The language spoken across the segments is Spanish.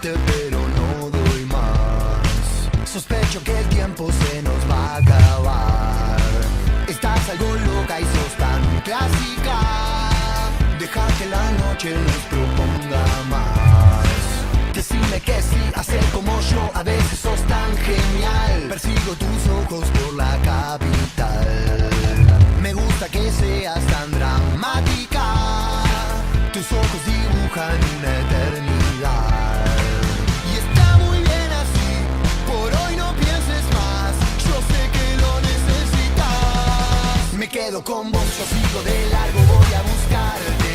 amarte, pero no doy más. Sospecho que el tiempo se nos va a acabar. Estás algo loca y sos tan clásica. Deja que la noche nos proponga más. Decime que sí, hacer como yo, a veces sos tan genial. Persigo tus ojos por la capital. Me gusta que seas tan dramática. Tus ojos dibujan una eternidad. Y está muy bien así, por hoy no pienses más. Yo sé que lo necesitas. Me quedo con vos, yo sigo de largo, voy a buscarte.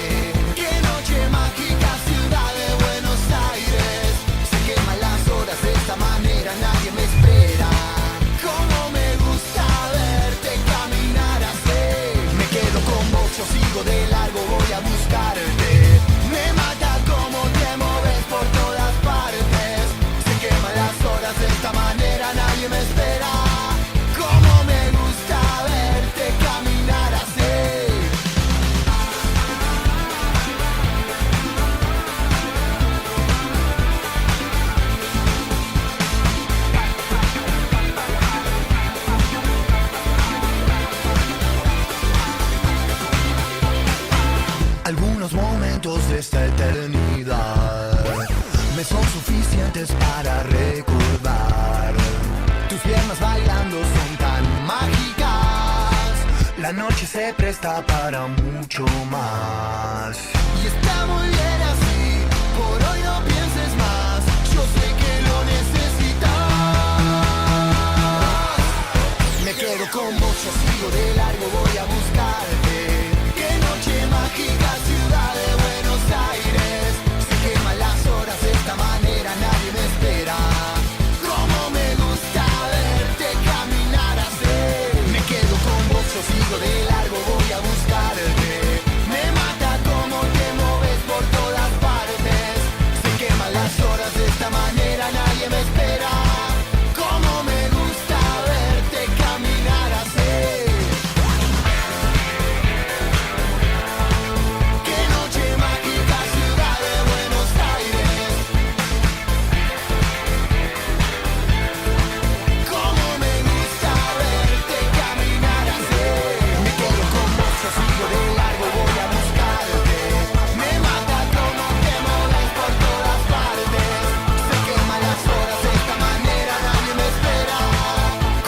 Qué noche mágica, ciudad de Buenos Aires. Se queman las horas de esta manera, nadie me espera. Cómo me gusta verte caminar así. Me quedo con vos, yo sigo de largo, voy a buscarte. Me mata cómo te moves por todas partes. Se queman las horas de esta manera, nadie me espera. Cómo me gusta verte caminar así. Algunos momentos de esta eternidad me son suficientes para recordar. Tus piernas bailando son tan mágicas. La noche se presta para mucho más. Y está muy bien así, por hoy no pienses más. Yo sé que lo necesitas. Me quedo con vos, yo sigo de largo, voy a buscarte. Qué noche mágica, ciudad de Buenos Aires. Se queman las horas de esta manera, nadie me espera. Cómo me gusta verte caminar así. Me quedo con vos, yo sigo de largo, voy a buscarte. Me mata cómo te moves por todas partes. Se queman las horas de esta manera, nadie me espera. Cómo me gusta verte caminar así. Qué noche mágica, ciudad de Buenos Aires. Cómo me gusta verte caminar así. Me quedo con vos, yo sigo de largo, voy a buscarte. Me mata cómo te moves por todas partes. Se queman las horas de esta manera, nadie me espera.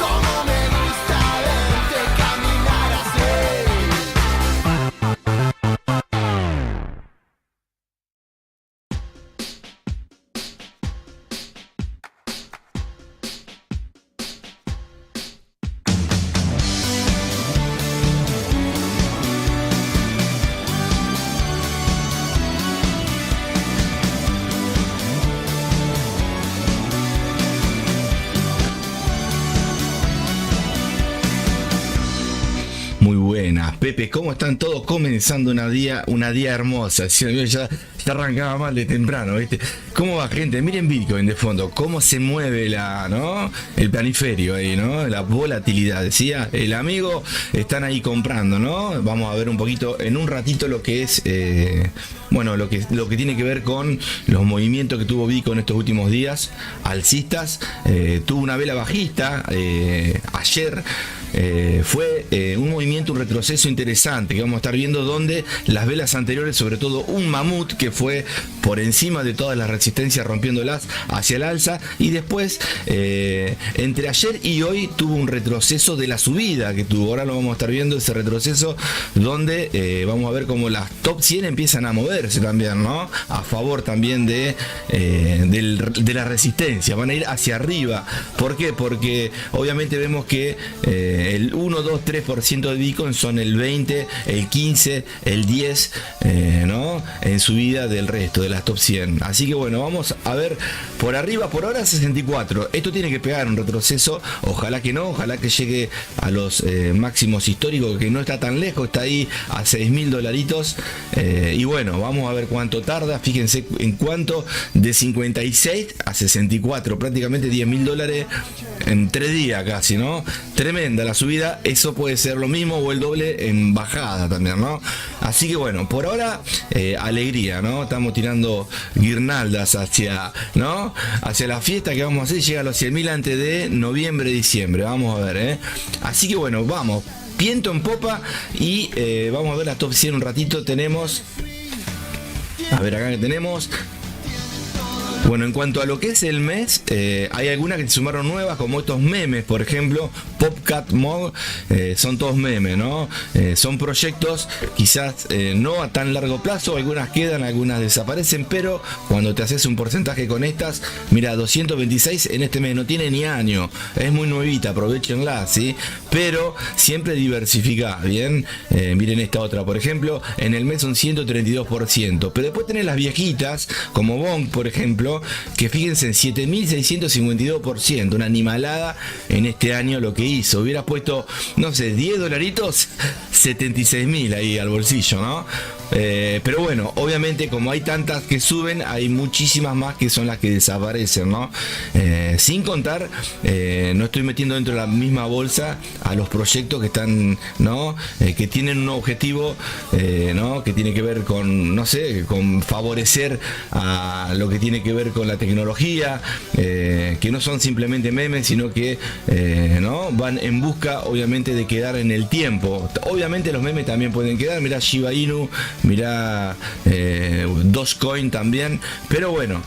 Cómo me gusta verte caminar así. Muy buenas, Pepe, ¿cómo están todos? Comenzando una día hermosa. Ya arrancaba mal de temprano, ¿viste? ¿Cómo va, gente? Miren Bitcoin de fondo, cómo se mueve ¿no? El planiferio ahí, ¿no? La volatilidad, decía el amigo, están ahí comprando, ¿no? Vamos a ver un poquito en un ratito lo que es, bueno, lo que tiene que ver con los movimientos que tuvo Bitcoin estos últimos días, alcistas. Tuvo una vela bajista ayer. Fue un movimiento, un retroceso interesante que vamos a estar viendo, donde las velas anteriores, sobre todo un mamut que fue por encima de todas las resistencias, rompiéndolas hacia el alza, y después entre ayer y hoy tuvo un retroceso de la subida que tuvo. Ahora lo vamos a estar viendo, ese retroceso, donde vamos a ver cómo las top 100 empiezan a moverse también, ¿no? A favor también de la resistencia, van a ir hacia arriba. ¿Por qué? Porque obviamente vemos que el 1, 2, 3% de Bitcoin son el 20, el 15, el 10, ¿no? En subida del resto de las top 100. Así que bueno, vamos a ver por arriba, por ahora 64. Esto tiene que pegar un retroceso, ojalá que no, ojalá que llegue a los máximos históricos, que no está tan lejos, está ahí a $6.000. Y bueno, vamos a ver cuánto tarda. Fíjense en cuánto, de 56 a 64, prácticamente $10.000 en 3 días casi, ¿no? Tremenda la subida, eso puede ser lo mismo o el doble en bajada también, ¿no? Así que bueno, por ahora, alegría, ¿no? Estamos tirando guirnaldas hacia, ¿no? Hacia la fiesta que vamos a hacer, llega a los 100.000 antes de noviembre, diciembre, vamos a ver, ¿eh? Así que bueno, vamos, viento en popa y vamos a ver la top 100 un ratito. Tenemos, a ver acá que tenemos. Bueno, en cuanto a lo que es el mes, hay algunas que se sumaron nuevas, como estos memes, por ejemplo, PopCat Mod, son todos memes, ¿no? Son proyectos quizás no a tan largo plazo, algunas quedan, algunas desaparecen, pero cuando te haces un porcentaje con estas, mira, 226 en este mes, no tiene ni año, es muy nuevita, aprovechenla, ¿sí? Pero siempre diversifica, ¿bien? Miren esta otra, por ejemplo, en el mes un 132%, pero después tenés las viejitas, como Bonk, por ejemplo, que fíjense en 7.652%, una animalada en este año lo que hizo. Hubieras puesto, no sé, 10 dolaritos, 76.000 ahí al bolsillo, ¿no? Pero bueno, obviamente como hay tantas que suben, hay muchísimas más que son las que desaparecen, ¿no? Sin contar, no estoy metiendo dentro de la misma bolsa a los proyectos que están, ¿no? Que tienen un objetivo, ¿no? Que tiene que ver con, no sé, con favorecer a lo que tiene que ver con la tecnología, que no son simplemente memes, sino que, ¿no? Van en busca, obviamente, de quedar en el tiempo. Obviamente los memes también pueden quedar, mirá Shiba Inu, mirá Dogecoin también, pero bueno,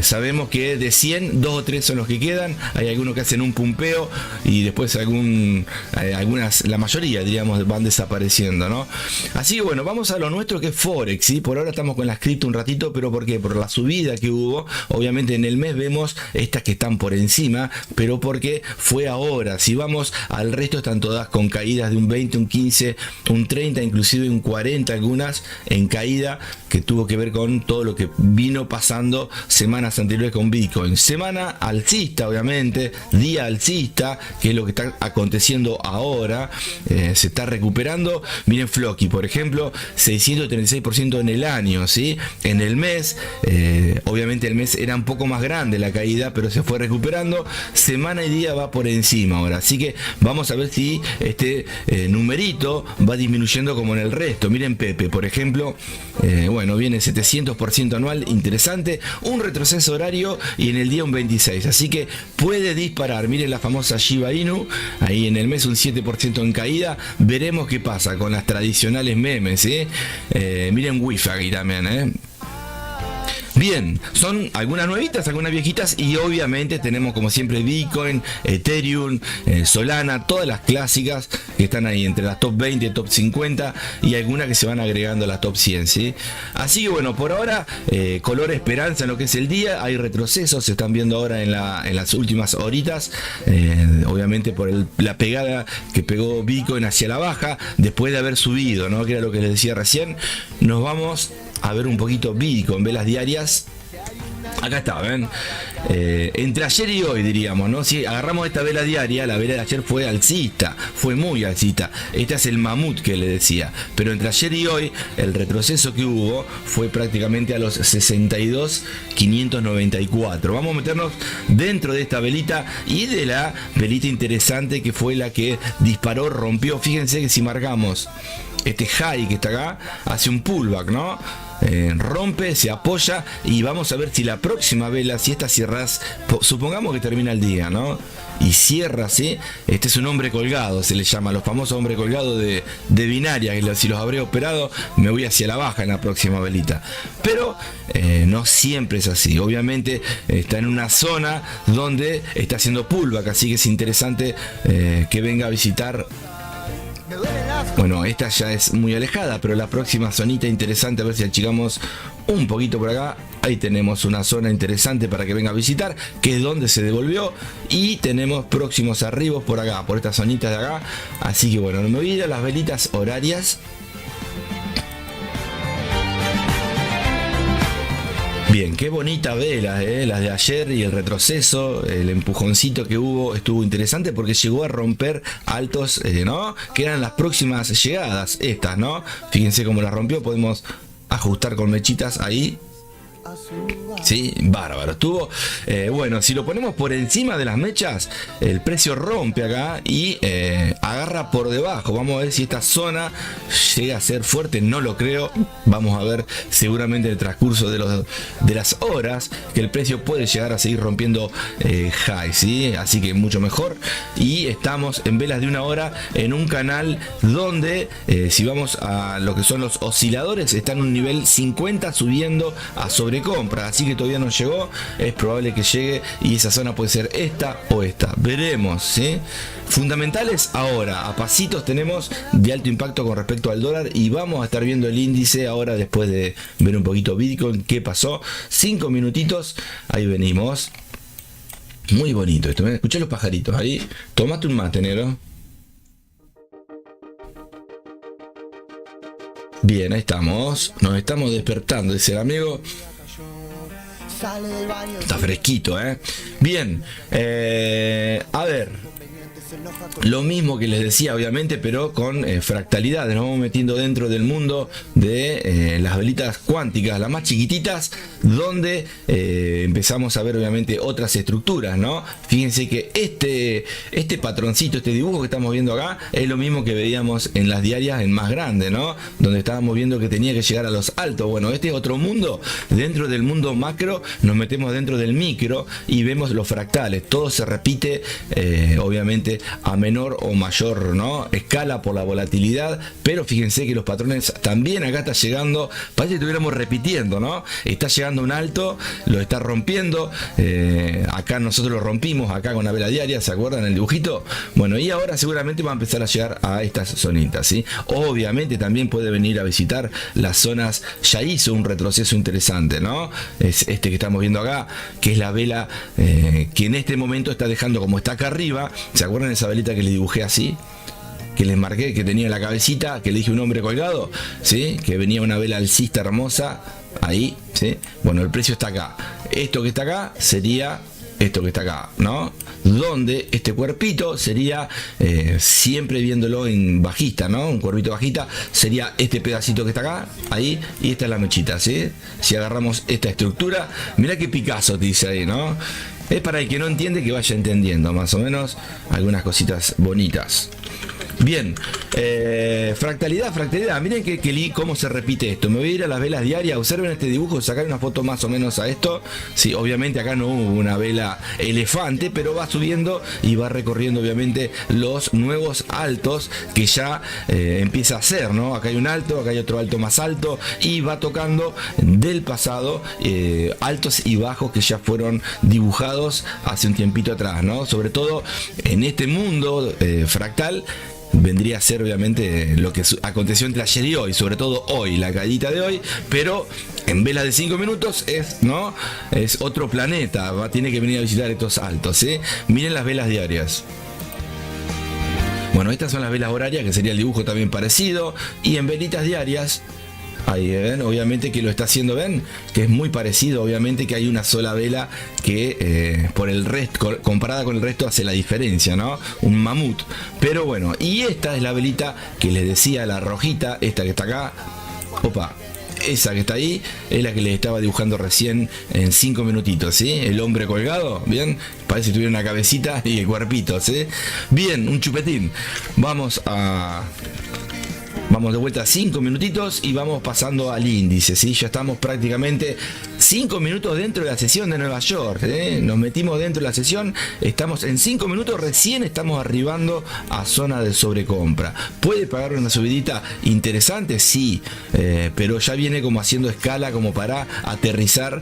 sabemos que de 100, 2 o 3 son los que quedan. Hay algunos que hacen un pumpeo y después algunas, la mayoría diríamos, van desapareciendo, ¿no? Así que bueno, vamos a lo nuestro, que es Forex, ¿sí? Por ahora estamos con la cripto un ratito, pero ¿por qué? Por la subida que hubo. Obviamente en el mes vemos estas que están por encima, pero porque fue ahora. Si vamos al resto, están todas con caídas de un 20, un 15, un 30, inclusive un 40, algunas en caída, que tuvo que ver con todo lo que vino pasando semanas anteriores con Bitcoin. Semana alcista, obviamente, día alcista, que es lo que está aconteciendo ahora, se está recuperando. Miren Floki, por ejemplo, 636% en el año, ¿sí? En el mes, obviamente el mes era un poco más grande la caída, pero se fue recuperando. Semana y día va por encima ahora, así que vamos a ver si este numerito va disminuyendo como en el resto. Miren Pepe, por ejemplo, bueno, viene 700% anual, interesante, un retroceso horario y en el día un 26, así que puede disparar. Miren la famosa Shiba Inu, ahí en el mes un 7% en caída. Veremos qué pasa con las tradicionales memes, miren Wi-Fi aquí también, Bien, son algunas nuevitas, algunas viejitas, y obviamente tenemos como siempre Bitcoin, Ethereum, Solana, todas las clásicas que están ahí entre las top 20, top 50 y algunas que se van agregando a las top 100, ¿sí? Así que bueno, por ahora, color esperanza en lo que es el día. Hay retrocesos, se están viendo ahora en las últimas horitas, obviamente por la pegada que pegó Bitcoin hacia la baja, después de haber subido, ¿no? Que era lo que les decía recién. Nos vamos a ver un poquito Bitcoin, velas diarias. Acá está, ¿ven? Entre ayer y hoy, diríamos, ¿no? Si agarramos esta vela diaria, la vela de ayer fue alcista, fue muy alcista. Este es el mamut que le decía. Pero entre ayer y hoy, el retroceso que hubo fue prácticamente a los 62.594. Vamos a meternos dentro de esta velita y de la velita interesante que fue la que disparó, rompió. Fíjense que si marcamos este high que está acá, hace un pullback, ¿no? Rompe, se apoya y vamos a ver si la próxima vela, si esta cierras, supongamos que termina el día, ¿no? Y cierra, ¿sí? Este es un hombre colgado, se le llama, los famosos hombres colgados de binaria, que si los habré operado me voy hacia la baja en la próxima velita. Pero no siempre es así, obviamente está en una zona donde está haciendo pullback, así que es interesante que venga a visitar. Bueno, esta ya es muy alejada, pero la próxima zonita interesante, a ver si achicamos un poquito por acá. Ahí tenemos una zona interesante para que venga a visitar, que es donde se devolvió. Y tenemos próximos arribos por acá, por estas zonitas de acá. Así que bueno, no me olvido las velitas horarias. Bien, qué bonita vela, las de ayer y el retroceso, el empujoncito que hubo estuvo interesante porque llegó a romper altos, ¿no? Que eran las próximas llegadas, estas, ¿no? Fíjense cómo las rompió, podemos ajustar con mechitas ahí. Sí, bárbaro. Estuvo, bueno, si lo ponemos por encima de las mechas, el precio rompe acá y agarra por debajo. Vamos a ver si esta zona llega a ser fuerte. No lo creo. Vamos a ver seguramente en el transcurso de las horas que el precio puede llegar a seguir rompiendo high, ¿sí? Así que mucho mejor. Y estamos en velas de una hora en un canal donde si vamos a lo que son los osciladores, está en un nivel 50 subiendo a sobrecompra. Así que todavía no llegó, es probable que llegue y esa zona puede ser esta o esta, veremos, ¿sí? Fundamentales ahora, a pasitos tenemos de alto impacto con respecto al dólar y vamos a estar viendo el índice ahora después de ver un poquito Bitcoin, qué pasó, 5 minutitos, ahí venimos, muy bonito esto, escuché los pajaritos ahí, tomate un mate, negro. Bien, ahí estamos, nos estamos despertando, dice el amigo. Está fresquito, ¿eh? Bien, a ver, lo mismo que les decía, obviamente, pero con fractalidad. Nos vamos metiendo dentro del mundo de las velitas cuánticas, las más chiquititas, donde empezamos a ver, obviamente, otras estructuras, ¿no? Fíjense que este patroncito, este dibujo que estamos viendo acá, es lo mismo que veíamos en las diarias en más grande, ¿no? Donde estábamos viendo que tenía que llegar a los altos. Bueno, este es otro mundo. Dentro del mundo macro, nos metemos dentro del micro y vemos los fractales. Todo se repite, obviamente, a menor o mayor, ¿no?, escala por la volatilidad, pero fíjense que los patrones también acá está llegando, parece que estuviéramos repitiendo, ¿no? Está llegando un alto, lo está rompiendo, acá nosotros lo rompimos, acá con la vela diaria, ¿se acuerdan el dibujito? Bueno, y ahora seguramente va a empezar a llegar a estas zonitas, ¿sí? Obviamente también puede venir a visitar las zonas, ya hizo un retroceso interesante, ¿no? Es este que estamos viendo acá, que es la vela que en este momento está dejando como está acá arriba, ¿se acuerdan esa velita que les dibujé así? Que les marqué, que tenía la cabecita, que le dije un hombre colgado, ¿sí? Que venía una vela alcista hermosa, ahí, ¿sí? Bueno, el precio está acá. Esto que está acá sería esto que está acá, ¿no? Donde este cuerpito sería, siempre viéndolo en bajista, ¿no? Un cuerpito bajista sería este pedacito que está acá, ahí, y esta es la mechita, ¿sí? Si agarramos esta estructura, mirá qué Picasso te dice ahí, ¿no? Es para el que no entiende que vaya entendiendo más o menos algunas cositas bonitas. Bien, fractalidad, miren cómo se repite esto. Me voy a ir a las velas diarias, observen este dibujo, sacar una foto más o menos a esto. Sí, obviamente acá no hubo una vela elefante, pero va subiendo y va recorriendo obviamente los nuevos altos que ya empieza a hacer, ¿no? Acá hay un alto, acá hay otro alto más alto y va tocando del pasado altos y bajos que ya fueron dibujados hace un tiempito atrás, ¿no? Sobre todo en este mundo fractal, vendría a ser obviamente lo que aconteció entre ayer y hoy, sobre todo hoy, la caída de hoy, pero en velas de 5 minutos es, ¿no?, es otro planeta, tiene que venir a visitar estos altos, ¿sí? Miren las velas diarias. Bueno, estas son las velas horarias, que sería el dibujo también parecido, y en velitas diarias, ahí ven, obviamente que lo está haciendo, ven, que es muy parecido, obviamente que hay una sola vela que por el resto, comparada con el resto, hace la diferencia, ¿no? Un mamut. Pero bueno, y esta es la velita que les decía, la rojita, esta que está acá, opa, esa que está ahí, es la que les estaba dibujando recién en 5 minutitos, ¿sí? El hombre colgado, bien, parece que tuviera una cabecita y el cuerpito, ¿sí? Bien, un chupetín. Vamos de vuelta a 5 minutitos y vamos pasando al índice, ¿sí? Ya estamos prácticamente 5 minutos dentro de la sesión de Nueva York, ¿eh? Nos metimos dentro de la sesión, estamos en 5 minutos, recién estamos arribando a zona de sobrecompra. ¿Puede pagar una subidita interesante? Sí, pero ya viene como haciendo escala como para aterrizar,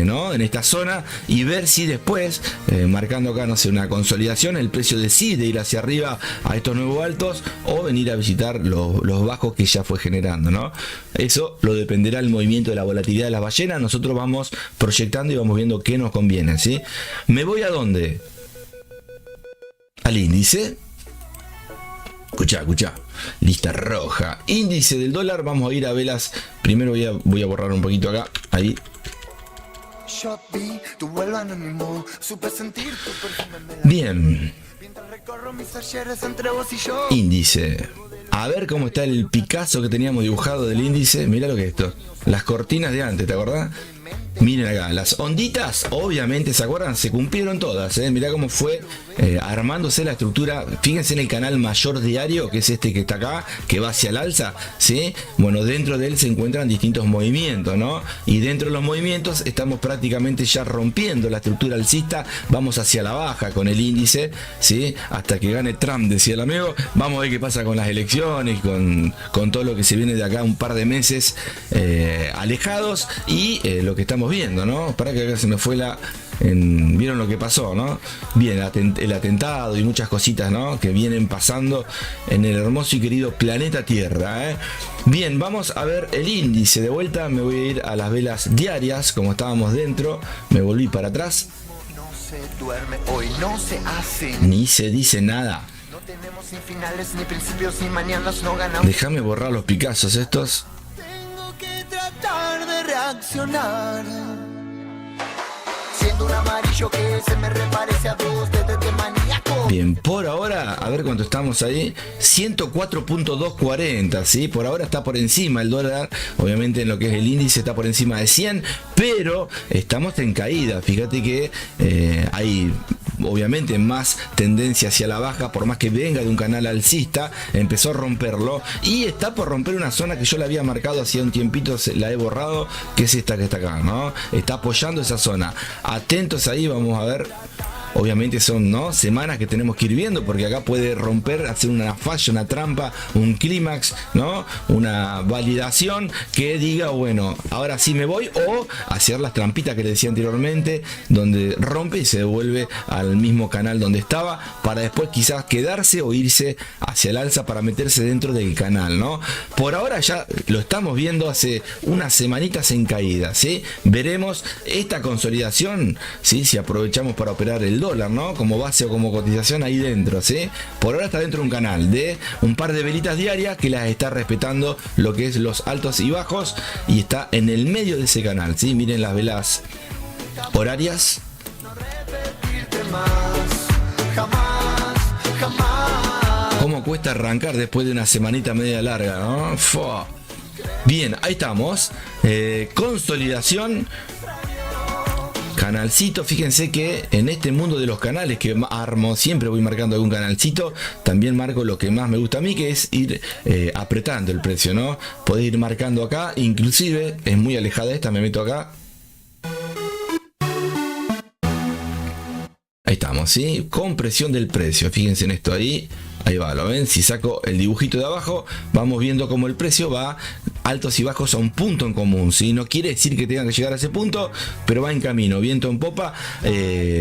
¿no?, en esta zona y ver si después, marcando acá, no sé, una consolidación, el precio decide ir hacia arriba a estos nuevos altos o venir a visitar los bajos que ya fue generando, ¿no? Eso lo dependerá del movimiento de la volatilidad de las ballenas. Nosotros vamos proyectando y vamos viendo qué nos conviene, ¿sí? ¿Me voy a dónde? Al índice. Escuchá. Lista roja. Índice del dólar. Vamos a ir a velas. Primero voy a borrar un poquito acá. Ahí. Bien. Índice. A ver cómo está el Picasso que teníamos dibujado del índice. Mirá lo que es esto. Las cortinas de antes, ¿te acordás? Miren acá, las onditas, obviamente, ¿se acuerdan? Se cumplieron todas, ¿eh? Mirá cómo fue armándose la estructura. Fíjense en el canal mayor diario, que es este que está acá, que va hacia el alza, ¿sí? Bueno, dentro de él se encuentran distintos movimientos, ¿no? Y dentro de los movimientos estamos prácticamente ya rompiendo la estructura alcista, vamos hacia la baja con el índice, ¿sí? Hasta que gane Trump, decía el amigo. Vamos a ver qué pasa con las elecciones, con todo lo que se viene de acá un par de meses alejados y lo que estamos viendo, ¿no? Para que acá se me fue vieron lo que pasó, ¿no? Bien, el atentado y muchas cositas, ¿no? Que vienen pasando en el hermoso y querido planeta Tierra, ¿eh? Bien, vamos a ver el índice. De vuelta me voy a ir a las velas diarias, como estábamos dentro. Me volví para atrás. No se duerme, hoy no se hace. Ni se dice nada. No tenemos ni finales, ni principios, ni mañanas, no ganamos. Déjame borrar los Picassos estos. Tengo que tratar de reaccionar. Siendo un amarillo que se me reparece a dos de maníaco. Bien, por ahora, a ver cuánto estamos ahí, 104.240, ¿sí? Por ahora está por encima el dólar, obviamente en lo que es el índice está por encima de 100, pero estamos en caída. Fíjate que hay obviamente más tendencia hacia la baja, por más que venga de un canal alcista, empezó a romperlo y está por romper una zona que yo la había marcado hacía un tiempito, la he borrado, que es esta que está acá, ¿no? Está apoyando esa zona. Atentos ahí, vamos a ver. Obviamente son, ¿no?, semanas que tenemos que ir viendo, porque acá puede romper, hacer una falla, una trampa, un clímax, ¿no? Una validación que diga, bueno, ahora sí me voy, o hacer las trampitas que le decía anteriormente, donde rompe y se devuelve al mismo canal donde estaba, para después quizás quedarse o irse hacia el alza para meterse dentro del canal, ¿no? Por ahora ya lo estamos viendo hace unas semanitas en caída, ¿sí? Veremos esta consolidación, ¿sí? Si aprovechamos para operar el dólar, ¿no?, como base o como cotización ahí dentro, ¿sí? Por ahora está dentro de un canal de un par de velitas diarias que las está respetando lo que es los altos y bajos y está en el medio de ese canal, ¿sí? Miren las velas horarias. Cómo cuesta arrancar después de una semanita media larga, ¿no? ¡Fua! Bien, ahí estamos. Consolidación. Canalcito, fíjense que en este mundo de los canales que armo, siempre voy marcando algún canalcito, también marco lo que más me gusta a mí, que es ir apretando el precio, ¿no? Podés ir marcando acá, inclusive es muy alejada esta, me meto acá. Ahí estamos, ¿sí? Compresión del precio, fíjense en esto ahí. Ahí va, ¿lo ven? Si saco el dibujito de abajo, vamos viendo cómo el precio va altos y bajos a un punto en común, ¿sí? No quiere decir que tengan que llegar a ese punto, pero va en camino, viento en popa,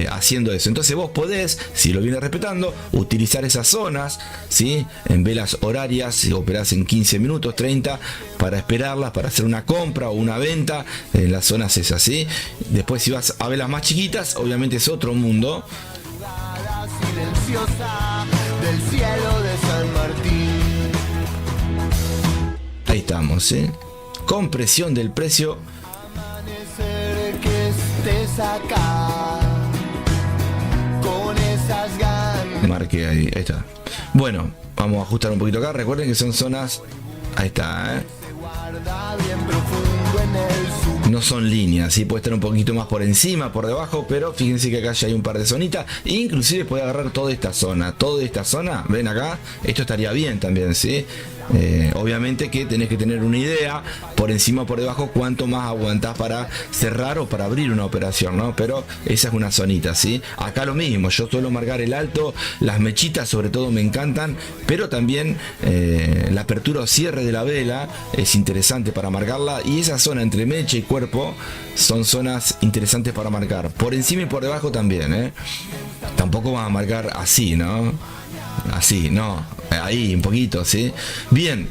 haciendo eso. Entonces vos podés, si lo vienes respetando, utilizar esas zonas, ¿sí? En velas horarias, si operás en 15 minutos, 30, para esperarlas, para hacer una compra o una venta en las zonas esas, ¿sí? Después si vas a velas más chiquitas, obviamente es otro mundo. Silenciosa del cielo de San Martín. Ahí estamos, ¿eh? Compresión del precio. Que estés acá con esas ganas. Marqué ahí, ahí está. Bueno, vamos a ajustar un poquito acá. Recuerden que son zonas. Ahí está, ¿eh? Se guarda bien profundo en el sur. No son líneas, ¿sí? Puede estar un poquito más por encima, por debajo, pero fíjense que acá ya hay un par de zonitas. Inclusive puede agarrar toda esta zona, ven acá, esto estaría bien también, ¿sí? Obviamente que tenés que tener una idea por encima o por debajo cuánto más aguantás para cerrar o para abrir una operación, ¿no? Pero esa es una zonita, ¿sí? Acá lo mismo, yo suelo marcar el alto, las mechitas sobre todo me encantan, pero también la apertura o cierre de la vela es interesante para marcarla, y esa zona entre mecha y cuerpo son zonas interesantes para marcar, por encima y por debajo también, ¿eh? Tampoco van a marcar así, ¿no? Así, no, ahí un poquito, ¿sí? Bien,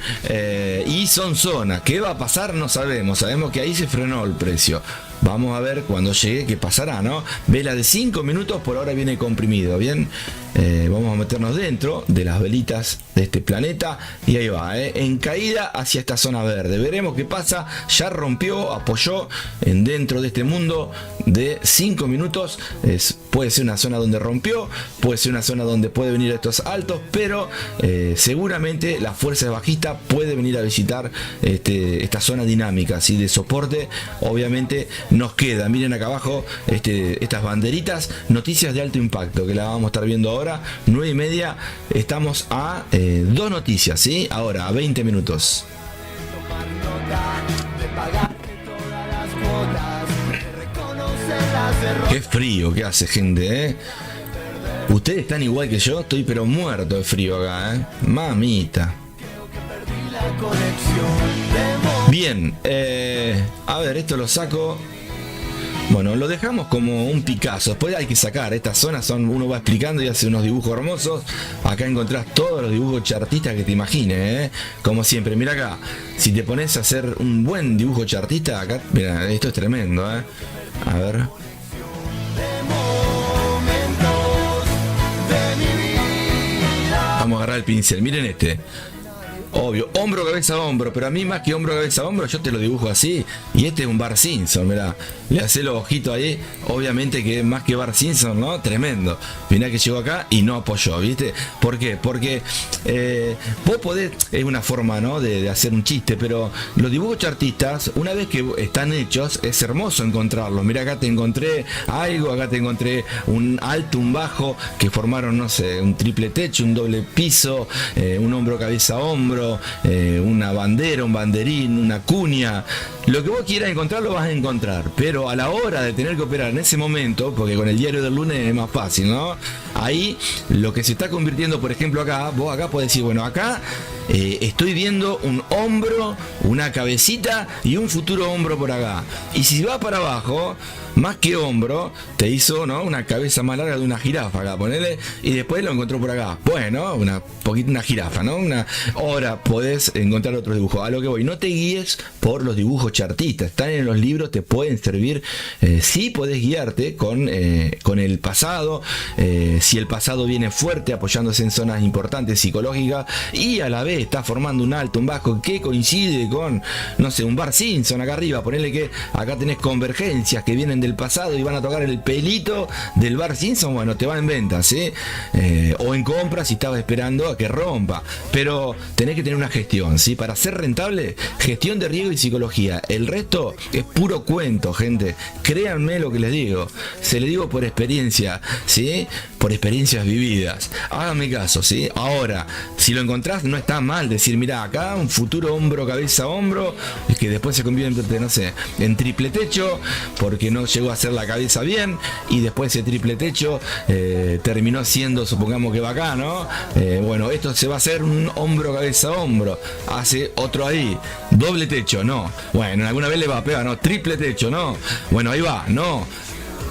y son zonas. ¿Qué va a pasar? No sabemos. Sabemos que ahí se frenó el precio. Vamos a ver cuando llegue qué pasará, ¿no? Vela de 5 minutos, por ahora viene comprimido, ¿bien? Vamos a meternos dentro de las velitas de este planeta y ahí va, en caída hacia esta zona verde. Veremos qué pasa. Ya rompió, apoyó en dentro de este mundo de 5 minutos. Puede ser una zona donde rompió, puede ser una zona donde puede venir estos altos, pero seguramente la fuerza bajista puede venir a visitar esta zona dinámica, así de soporte. Obviamente nos queda, miren acá abajo, estas banderitas, noticias de alto impacto, que la vamos a estar viendo ahora, 9:30. Estamos a 2 noticias, ¿sí? Ahora, a 20 minutos. Qué frío que hace, gente, Ustedes están igual que yo, estoy pero muerto de frío acá, Mamita. Bien, a ver, esto lo saco. Bueno, lo dejamos como un Picasso. Después hay que sacar, estas zonas uno va explicando y hace unos dibujos hermosos. Acá encontrás todos los dibujos chartistas que te imagines, como siempre. Mira acá, si te pones a hacer un buen dibujo chartista, acá, mira, esto es tremendo, A ver. Vamos a agarrar el pincel, miren este. Obvio, hombro, cabeza, hombro, pero a mí más que hombro, cabeza, hombro, yo te lo dibujo así. Y este es un Bart Simpson, mirá. Le hace los ojitos ahí, obviamente que más que Bart Simpson, ¿no? Tremendo. Mirá que llegó acá y no apoyó, ¿viste? ¿Por qué? Porque vos podés, es una forma, ¿no? De hacer un chiste, pero los dibujos chartistas, una vez que están hechos, es hermoso encontrarlos. Mirá, acá te encontré algo, acá te encontré un alto, un bajo, que formaron, no sé, un triple techo, un doble piso, un hombro, cabeza, hombro, una bandera, un banderín, una cuña. Lo que vos quieras encontrar lo vas a encontrar, pero a la hora de tener que operar en ese momento, porque con el diario del lunes es más fácil, ¿no? Ahí lo que se está convirtiendo, por ejemplo, acá, vos acá podés decir, bueno, acá estoy viendo un hombro, una cabecita y un futuro hombro por acá. Y si va para abajo, más que hombro, te hizo, ¿no? Una cabeza más larga de una jirafa acá, ponele, y después lo encontró por acá. Bueno, una jirafa, ¿no? Ahora podés encontrar otros dibujos. A lo que voy, no te guíes por los dibujos chartistas, están en los libros, te pueden servir. Sí podés guiarte con el pasado, si el pasado viene fuerte, apoyándose en zonas importantes psicológicas, y a la vez está formando un alto, un bajo, que coincide con, no sé, un Bart Simpson acá arriba. Ponele que acá tenés convergencias que vienen del pasado y van a tocar el pelito del Bart Simpson. Bueno, te va en ventas, ¿sí? O en compras si estabas esperando a que rompa. Pero tenés que tener una gestión, ¿sí? Para ser rentable, gestión de riesgo y psicología. El resto es puro cuento, gente. Créanme lo que les digo. Se le digo por experiencia, ¿sí? Por experiencias vividas. Háganme caso, ¿sí? Ahora, si lo encontrás, no está mal decir, mira, acá un futuro hombro, cabeza, hombro, que después se convierte, no sé, en triple techo, porque no llegó a hacer la cabeza bien, y después ese triple techo terminó siendo, supongamos que va acá, ¿no? Bueno, esto se va a hacer un hombro, cabeza, hombro. Hace otro ahí, doble techo, no. Bueno, alguna vez le va a pegar, no. Triple techo, no. Bueno, ahí va, no.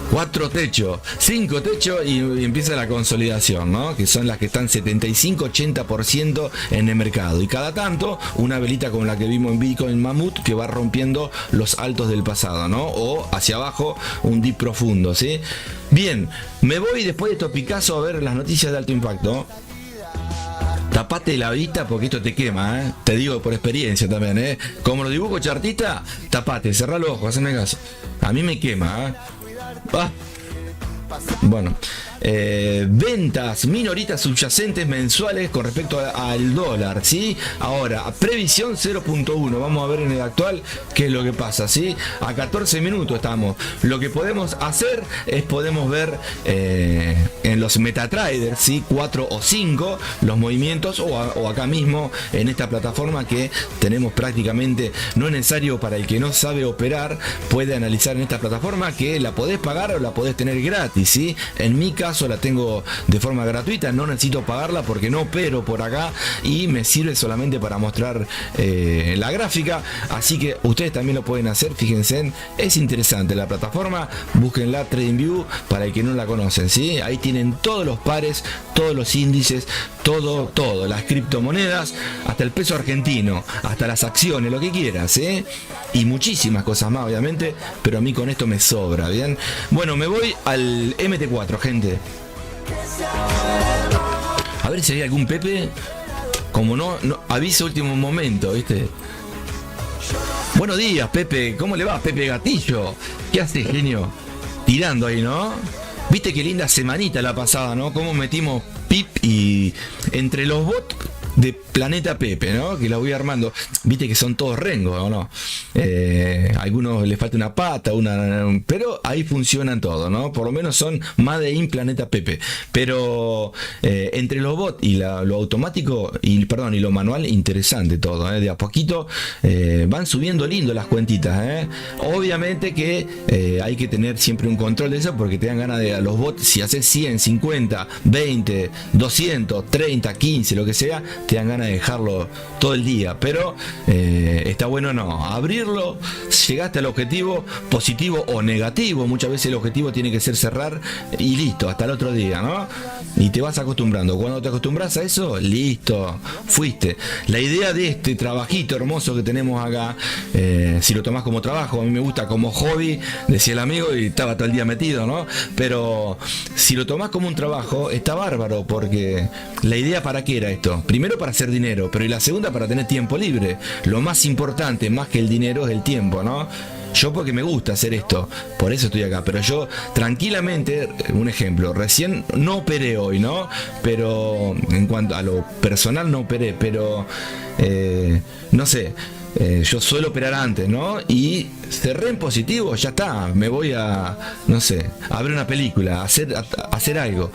4 techos, 5 techos y empieza la consolidación, ¿no? Que son las que están 75-80% en el mercado. Y cada tanto, una velita como la que vimos en Bitcoin Mamut que va rompiendo los altos del pasado, ¿no? O hacia abajo, un dip profundo, ¿sí? Bien, me voy después de estos Picasso a ver las noticias de alto impacto. Tapate la vista porque esto te quema, te digo por experiencia también, como lo dibujo chartista, tapate, cerrá los ojos, haceme caso. A mí me quema, Bueno, ventas minoritas subyacentes mensuales con respecto al dólar, ¿sí? Ahora, previsión 0.1, vamos a ver en el actual qué es lo que pasa, ¿sí? A 14 minutos estamos. Lo que podemos hacer es, podemos ver en los MetaTrader, ¿sí? 4 o 5 los movimientos, o acá mismo en esta plataforma que tenemos prácticamente, no es necesario para el que no sabe operar, puede analizar en esta plataforma, que la podés pagar o la podés tener gratis, ¿sí? En mi caso la tengo de forma gratuita, no necesito pagarla porque no opero por acá y me sirve solamente para mostrar la gráfica, así que ustedes también lo pueden hacer. Fíjense, es interesante la plataforma, búsquenla, TradingView, para el que no la conocen, ¿sí? Ahí tienen todos los pares, todos los índices, todo, las criptomonedas, hasta el peso argentino, hasta las acciones, lo que quieras, ¿sí? Y muchísimas cosas más, obviamente, pero a mí con esto me sobra, ¿bien? Bueno, me voy al MT4, gente. A ver si hay algún Pepe. Como no avisa último momento, ¿viste? Buenos días, Pepe. ¿Cómo le va, Pepe Gatillo? ¿Qué hace, genio? Tirando ahí, ¿no? Viste qué linda semanita la pasada, ¿no? Cómo metimos pip y entre los bots de Planeta Pepe, ¿no? Que la voy armando. Viste que son todos rengos, ¿o no? Algunos les falta una pata, pero ahí funcionan todos, ¿no? Por lo menos son Made in Planeta Pepe. Pero entre los bots y lo automático, y lo manual, interesante todo, ¿eh? De a poquito van subiendo lindo las cuentitas, ¿eh? Obviamente que hay que tener siempre un control de eso, porque te dan ganas de a los bots, si haces 100, 50, 20, 200, 30, 15, lo que sea, te dan ganas de dejarlo todo el día, pero está bueno no abrirlo. Llegaste al objetivo, positivo o negativo, muchas veces el objetivo tiene que ser cerrar y listo, hasta el otro día, ¿no? Y te vas acostumbrando. Cuando te acostumbras a eso, listo, fuiste. La idea de este trabajito hermoso que tenemos acá, si lo tomás como trabajo, a mí me gusta como hobby, decía el amigo, y estaba todo el día metido, ¿no? Pero si lo tomás como un trabajo, está bárbaro, porque la idea, ¿para qué era esto? Primero, para hacer dinero, pero y la segunda, para tener tiempo libre. Lo más importante, más que el dinero, es el tiempo, ¿no? Yo porque me gusta hacer esto, por eso estoy acá, pero yo tranquilamente, un ejemplo, recién no operé hoy, ¿no? Pero en cuanto a lo personal no operé, pero no sé. Yo suelo operar antes, ¿no? Y cerré en positivo, ya está. Me voy a, no sé, a ver una película, a hacer algo.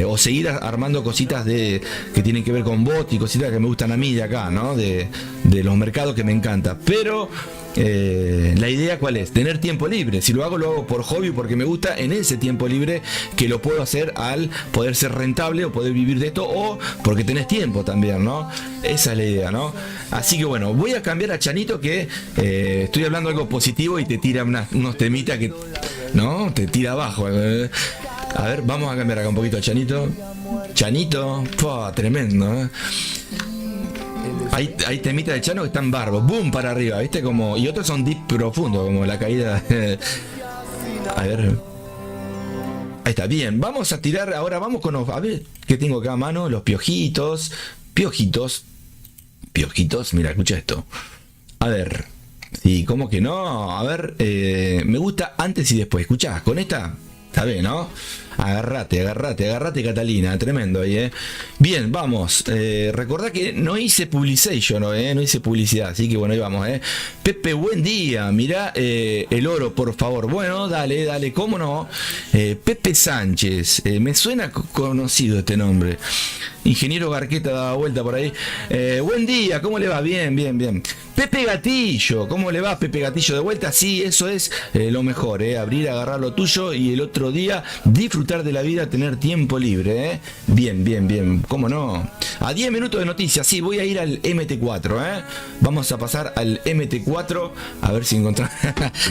O seguir armando cositas que tienen que ver con bot y cositas que me gustan a mí de acá, ¿no? De los mercados que me encanta. Pero la idea, ¿cuál es? Tener tiempo libre. Si lo hago por hobby, porque me gusta, en ese tiempo libre que lo puedo hacer al poder ser rentable o poder vivir de esto, o porque tenés tiempo también, ¿no? Esa es la idea, ¿no? Así que bueno, voy a cambiar a Chanito, que estoy hablando algo positivo y te tira unos temitas que, ¿no? Te tira abajo. A ver, vamos a cambiar acá un poquito a Chanito. Chanito, tremendo, ¿eh? Hay temitas de Chano que están barbos, boom para arriba, ¿viste? Como, y otros son deep profundo, como la caída. A ver. Ahí está, bien. Vamos a tirar ahora, vamos con a ver qué tengo acá a mano, los piojitos. Piojitos, mira, escucha esto. A ver. Sí, ¿cómo que no? A ver, me gusta antes y después. Escuchá, con esta, está bien, ¿no? Agarrate, Catalina, tremendo ahí, ¿eh? Bien, vamos. Recordá que no hice publication, ¿no? No hice publicidad, así que bueno, ahí vamos, ¿eh? Pepe, buen día. Mirá el oro, por favor. Bueno, dale, ¿cómo no? Pepe Sánchez, me suena conocido este nombre. Ingeniero Garqueta daba vuelta por ahí. Buen día, ¿cómo le va? Bien. Pepe Gatillo, ¿cómo le va, Pepe Gatillo? De vuelta, sí, eso es lo mejor, abrir, agarrar lo tuyo y el otro día disfrutar de la vida, tener tiempo libre, Bien, ¿cómo no? A 10 minutos de noticias, sí, voy a ir al MT4, Vamos a pasar al MT4, a ver si encontramos.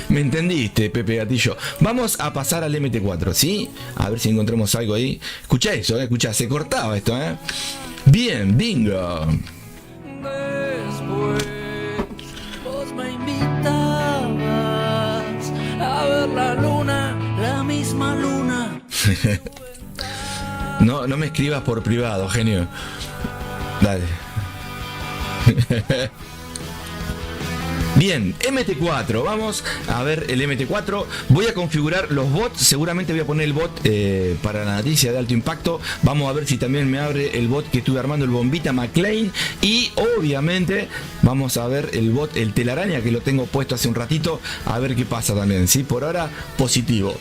Me entendiste, Pepe Gatillo. Vamos a pasar al MT4, ¿sí? A ver si encontramos algo ahí. Escucha eso, escucha, se cortaba esto, Bien, bingo. Después vos me invitabas a ver la luna, la misma luna. No me escribas por privado, genio. Dale. Bien, MT4, vamos a ver el MT4. Voy a configurar los bots, seguramente voy a poner el bot para la noticia de alto impacto. Vamos a ver si también me abre el bot que estuve armando, el Bombita McLean. Y obviamente vamos a ver el bot, el telaraña, que lo tengo puesto hace un ratito, a ver qué pasa también, ¿sí? Por ahora, positivo.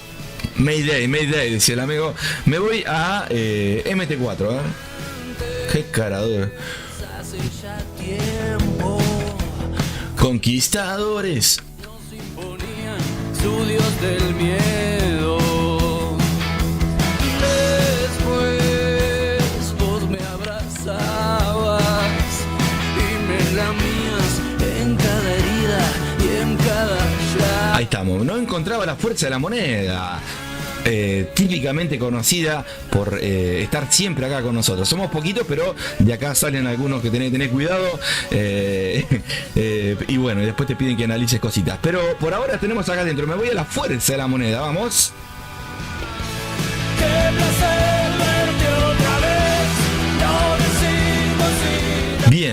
Mayday, decía el amigo. Me voy a MT4, Qué caradura. Hace ya tiempo Conquistadores. nos imponían su dios del miedo. Después vos me abrazabas y me lamías en cada herida y en cada llave. Ahí estamos, no encontraba la fuerza de la moneda. Típicamente conocida por estar siempre acá con nosotros. Somos poquitos, pero de acá salen algunos que tenés que tener cuidado. Y bueno, y después te piden que analices cositas. Pero por ahora tenemos acá adentro. Me voy a la fuerza de la moneda, vamos. ¡Qué placer!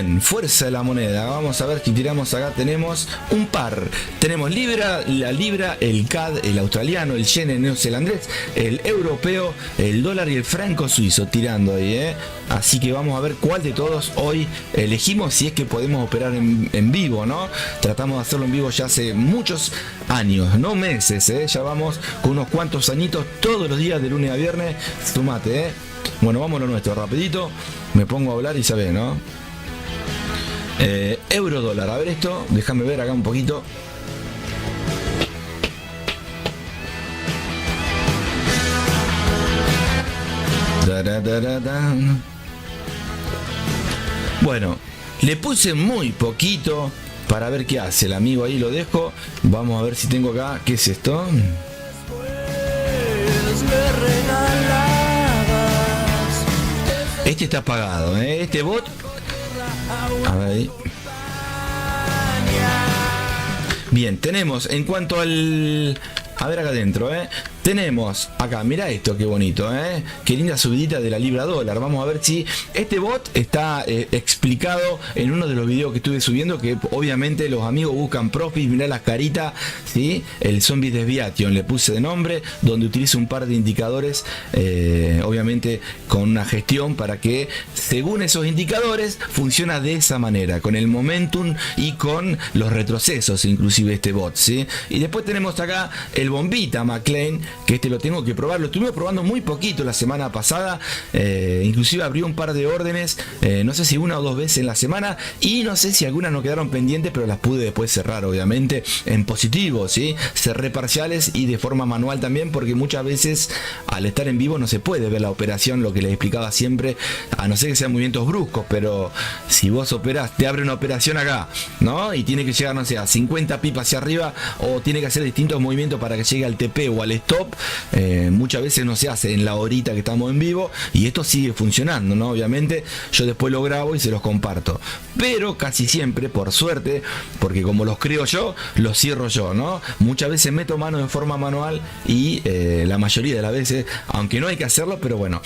Bien, fuerza de la moneda. Vamos a ver si tiramos acá. Tenemos un par. Tenemos la libra, el CAD, el australiano, el yen, el neozelandés, el europeo, el dólar y el franco suizo tirando ahí, ¿eh? Así que vamos a ver cuál de todos hoy elegimos, si es que podemos operar en vivo, ¿no? Tratamos de hacerlo en vivo ya hace muchos años, no meses, ¿eh? Ya vamos con unos cuantos añitos todos los días de lunes a viernes. Sumate, ¿eh? Bueno, vamos a lo nuestro, rapidito. Me pongo a hablar y sabés, ¿no? Euro dólar, a ver esto, déjame ver acá un poquito. Bueno, le puse muy poquito para ver qué hace el amigo, ahí lo dejo. Vamos a ver si tengo acá, ¿qué es esto? Este está apagado, ¿eh? Este bot. A ver ahí. Bien, tenemos en cuanto al... A ver acá adentro, tenemos acá, mira esto, qué bonito, qué linda subidita de la libra dólar. Vamos a ver si este bot está explicado en uno de los videos que estuve subiendo, que obviamente los amigos buscan profit. Mirá las caritas, ¿sí? El Zombie Desviation le puse de nombre, donde utilizo un par de indicadores, obviamente con una gestión para que según esos indicadores funciona de esa manera, con el momentum y con los retrocesos, inclusive este bot, ¿sí? Y después tenemos acá el bombita McLean, que este lo tengo que probar, lo estuve probando muy poquito la semana pasada, inclusive abrió un par de órdenes, no sé si una o dos veces en la semana, y no sé si algunas no quedaron pendientes, pero las pude después cerrar, obviamente en positivo, ¿sí? Cerré parciales y de forma manual también, porque muchas veces al estar en vivo no se puede ver la operación, lo que les explicaba siempre, a no ser que sean movimientos bruscos, pero si vos operás, te abre una operación acá, ¿no? Y tiene que llegar, no sé, a 50 pipas hacia arriba, o tiene que hacer distintos movimientos para que llegue al TP o al stop, muchas veces no se hace en la horita que estamos en vivo, y esto sigue funcionando, ¿no? Obviamente yo después lo grabo y se los comparto, pero casi siempre, por suerte, porque como los creo yo, los cierro yo, ¿no? Muchas veces meto mano en forma manual y la mayoría de las veces, aunque no hay que hacerlo, pero bueno,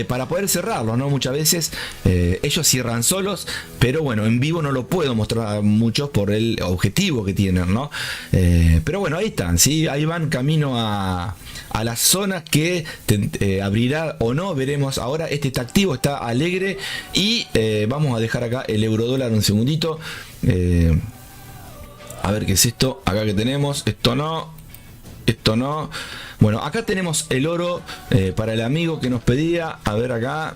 para poder cerrarlos, ¿no? Muchas veces ellos cierran solos, pero bueno, en vivo no lo puedo mostrar a muchos por el objetivo que tienen, ¿no? Pero bueno, ahí están, ¿sí? Ahí van camino a las zonas que abrirá o no, veremos ahora. Este está activo, está alegre, y vamos a dejar acá el euro dólar un segundito, a ver qué es esto, acá que tenemos, esto no. Bueno, acá tenemos el oro para el amigo que nos pedía. A ver acá,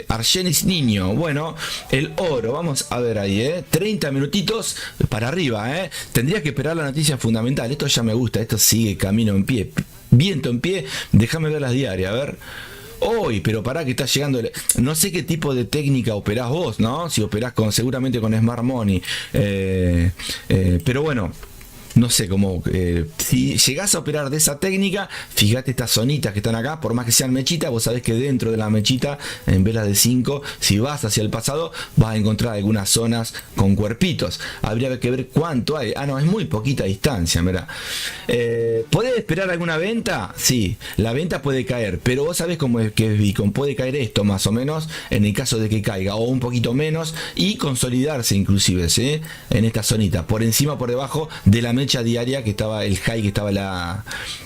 Argenis Niño. Bueno, el oro, vamos a ver ahí, 30 minutitos para arriba, Tendría que esperar la noticia fundamental. Esto ya me gusta, esto sigue camino en pie, viento en pie. Déjame ver las diarias, a ver. Hoy, pero pará que está llegando. No sé qué tipo de técnica operás vos, ¿no? Si operás seguramente con Smart Money. Pero bueno, no sé cómo, si llegás a operar de esa técnica, fíjate estas zonitas que están acá, por más que sean mechitas, vos sabés que dentro de la mechita, en velas de 5, si vas hacia el pasado, vas a encontrar algunas zonas con cuerpitos. Habría que ver cuánto hay. Ah, no, es muy poquita distancia, mirá. ¿Podés esperar alguna venta? Sí, la venta puede caer, pero vos sabés cómo es que es Bitcoin. Puede caer esto más o menos, en el caso de que caiga, o un poquito menos, y consolidarse inclusive, ¿sí? En esta zonita, por encima, por debajo de la mecha diaria que estaba, el high que estaba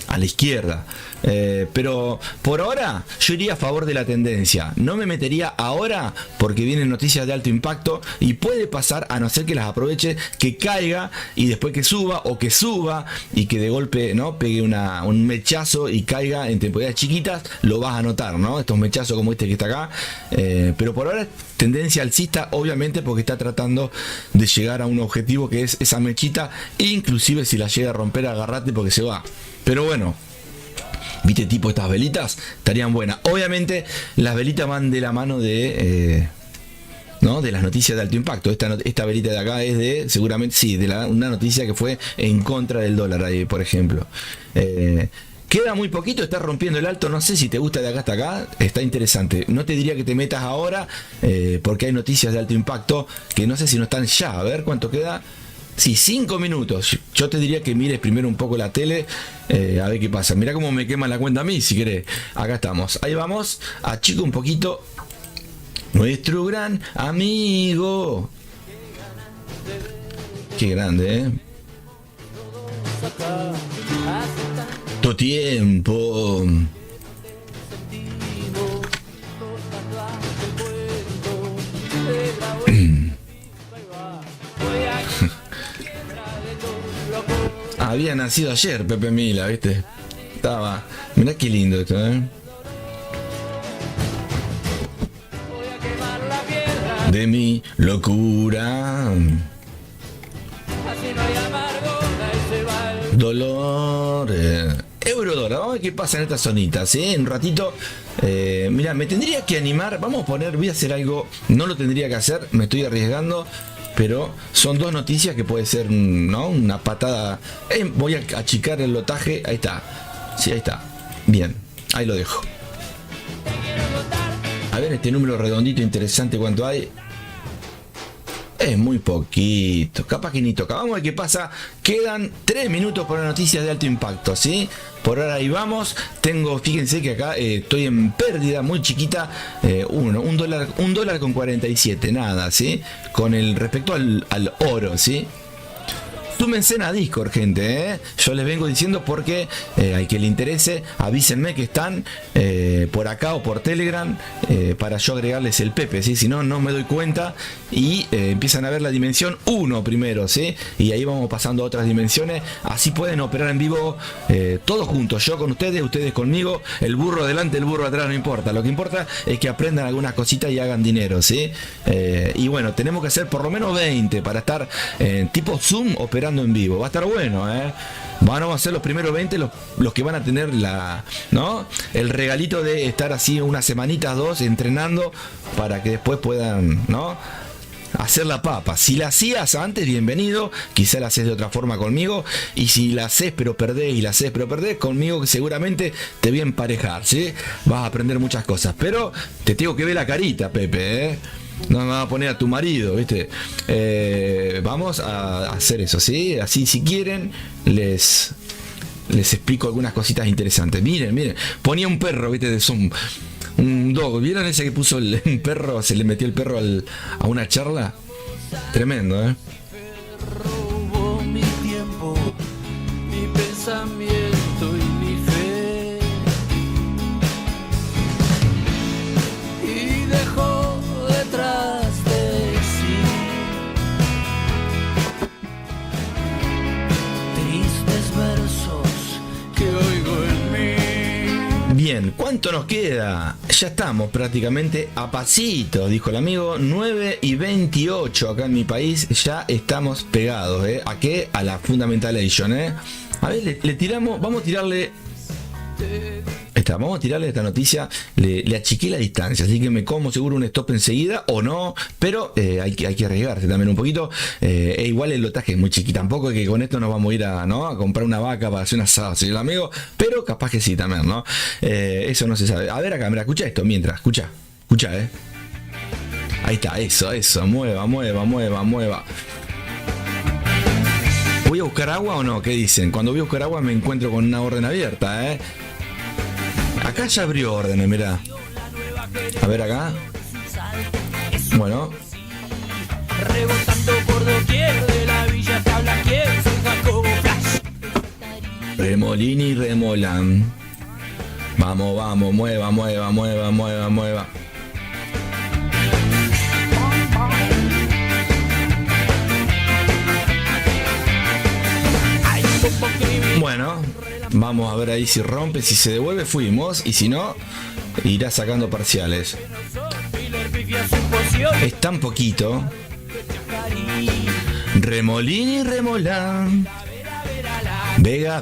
a la izquierda. Pero por ahora yo iría a favor de la tendencia. No me metería ahora porque vienen noticias de alto impacto y puede pasar, a no ser que las aproveche, que caiga y después que suba, o que suba y que de golpe, ¿no?, pegue un mechazo y caiga en temporadas chiquitas. Lo vas a notar, ¿no? Estos mechazos como este que está acá. Pero por ahora tendencia alcista, obviamente, porque está tratando de llegar a un objetivo que es esa mechita. Inclusive si la llega a romper, agarrate porque se va. Pero bueno, viste, tipo estas velitas estarían buenas. Obviamente las velitas van de la mano de ¿no?, de las noticias de alto impacto. Esta velita de acá es de, seguramente, sí, de una noticia que fue en contra del dólar ahí, por ejemplo. Queda muy poquito, está rompiendo el alto. No sé si te gusta de acá hasta acá, está interesante. No te diría que te metas ahora, porque hay noticias de alto impacto que no sé si no están ya. A ver cuánto queda. Sí, 5 minutos. Yo te diría que mires primero un poco la tele, a ver qué pasa. Mirá cómo me quema la cuenta a mí, si querés. Acá estamos. Ahí vamos. Achico un poquito. nuestro gran amigo. Qué grande, ¿eh? Tu tiempo. Había nacido ayer Pepe Mila, ¿viste? Estaba. Mirá qué lindo esto, ¿eh? De mi locura. Dolor. Eurodólar. Vamos a ver qué pasa en esta zonita, ¿sí? En un ratito. Mira, me tendría que animar. Vamos a poner, voy a hacer algo. No lo tendría que hacer, me estoy arriesgando. Pero son dos noticias que puede ser, ¿no? Una patada. Voy a achicar el lotaje. Ahí está. Sí, ahí está. Bien, ahí lo dejo. A ver este número redondito interesante, ¿cuánto hay? Es muy poquito, capaz que ni toca. Vamos a ver qué pasa. Quedan 3 minutos para noticias de alto impacto, ¿sí? Por ahora ahí vamos. Tengo, fíjense que acá estoy en pérdida muy chiquita. Un dólar con 47, nada, ¿sí? Con el respecto al oro, ¿sí? Súmense a Discord, gente, ¿eh? Yo les vengo diciendo porque hay que le interese, avísenme que están por acá o por Telegram para yo agregarles el Pepe, ¿sí? Si no, no me doy cuenta y empiezan a ver la dimensión 1 primero, ¿sí? Y ahí vamos pasando a otras dimensiones, así pueden operar en vivo todos juntos, yo con ustedes, ustedes conmigo, el burro adelante, el burro atrás, no importa, lo que importa es que aprendan algunas cositas y hagan dinero, ¿sí? Y bueno, tenemos que hacer por lo menos 20 para estar tipo Zoom operando en vivo. Va a estar bueno, Vamos a hacer los primeros 20 los que van a tener ¿no? El regalito de estar así unas semanitas, 2 entrenando para que después puedan, ¿no? Hacer la papa. Si la hacías antes, bienvenido. Quizá la haces de otra forma conmigo. Y si la haces pero perdés y la haces pero perdés, conmigo seguramente te voy a emparejar, ¿sí? Vas a aprender muchas cosas. Pero te tengo que ver la carita, Pepe, No me va a poner a tu marido, ¿viste? Vamos a hacer eso, ¿sí? Así, si quieren, les explico algunas cositas interesantes. Miren. Ponía un perro, ¿viste? Un dog. ¿Vieron ese que puso un perro? Se le metió el perro a una charla. Tremendo, Robó mi tiempo, mi pensamiento y mi fe. Y dejó detrás de sí tristes versos que oigo en mí. Bien, ¿cuánto nos queda? Ya estamos prácticamente a pasito, dijo el amigo. 9:28 acá en mi país. Ya estamos pegados, ¿A qué? A la Fundamentalation, A ver, le tiramos, vamos a tirarle. Vamos a tirarle esta noticia, le achiqué la distancia, así que me como seguro un stop enseguida o no, pero hay que arriesgarse también un poquito. Igual el lotaje es muy chiquito, tampoco es que con esto nos vamos a ir a comprar una vaca para hacer un asado, ¿sí, el amigo? Pero capaz que sí también, ¿no? Eso no se sabe. A ver acá, mira, escucha esto mientras, escucha, ahí está, eso, mueva. ¿Voy a buscar agua o no? ¿Qué dicen? Cuando voy a buscar agua me encuentro con una orden abierta, Acá ya abrió órdenes, mirá. A ver acá. Bueno. Rebotando por doquier de la villa te habla quien soy Jacobo Flash. Remolini y remolan. Vamos, mueva. Bueno, vamos a ver ahí si rompe, si se devuelve, fuimos, y si no, irá sacando parciales. Es tan poquito. Remolini y remolán. Vega.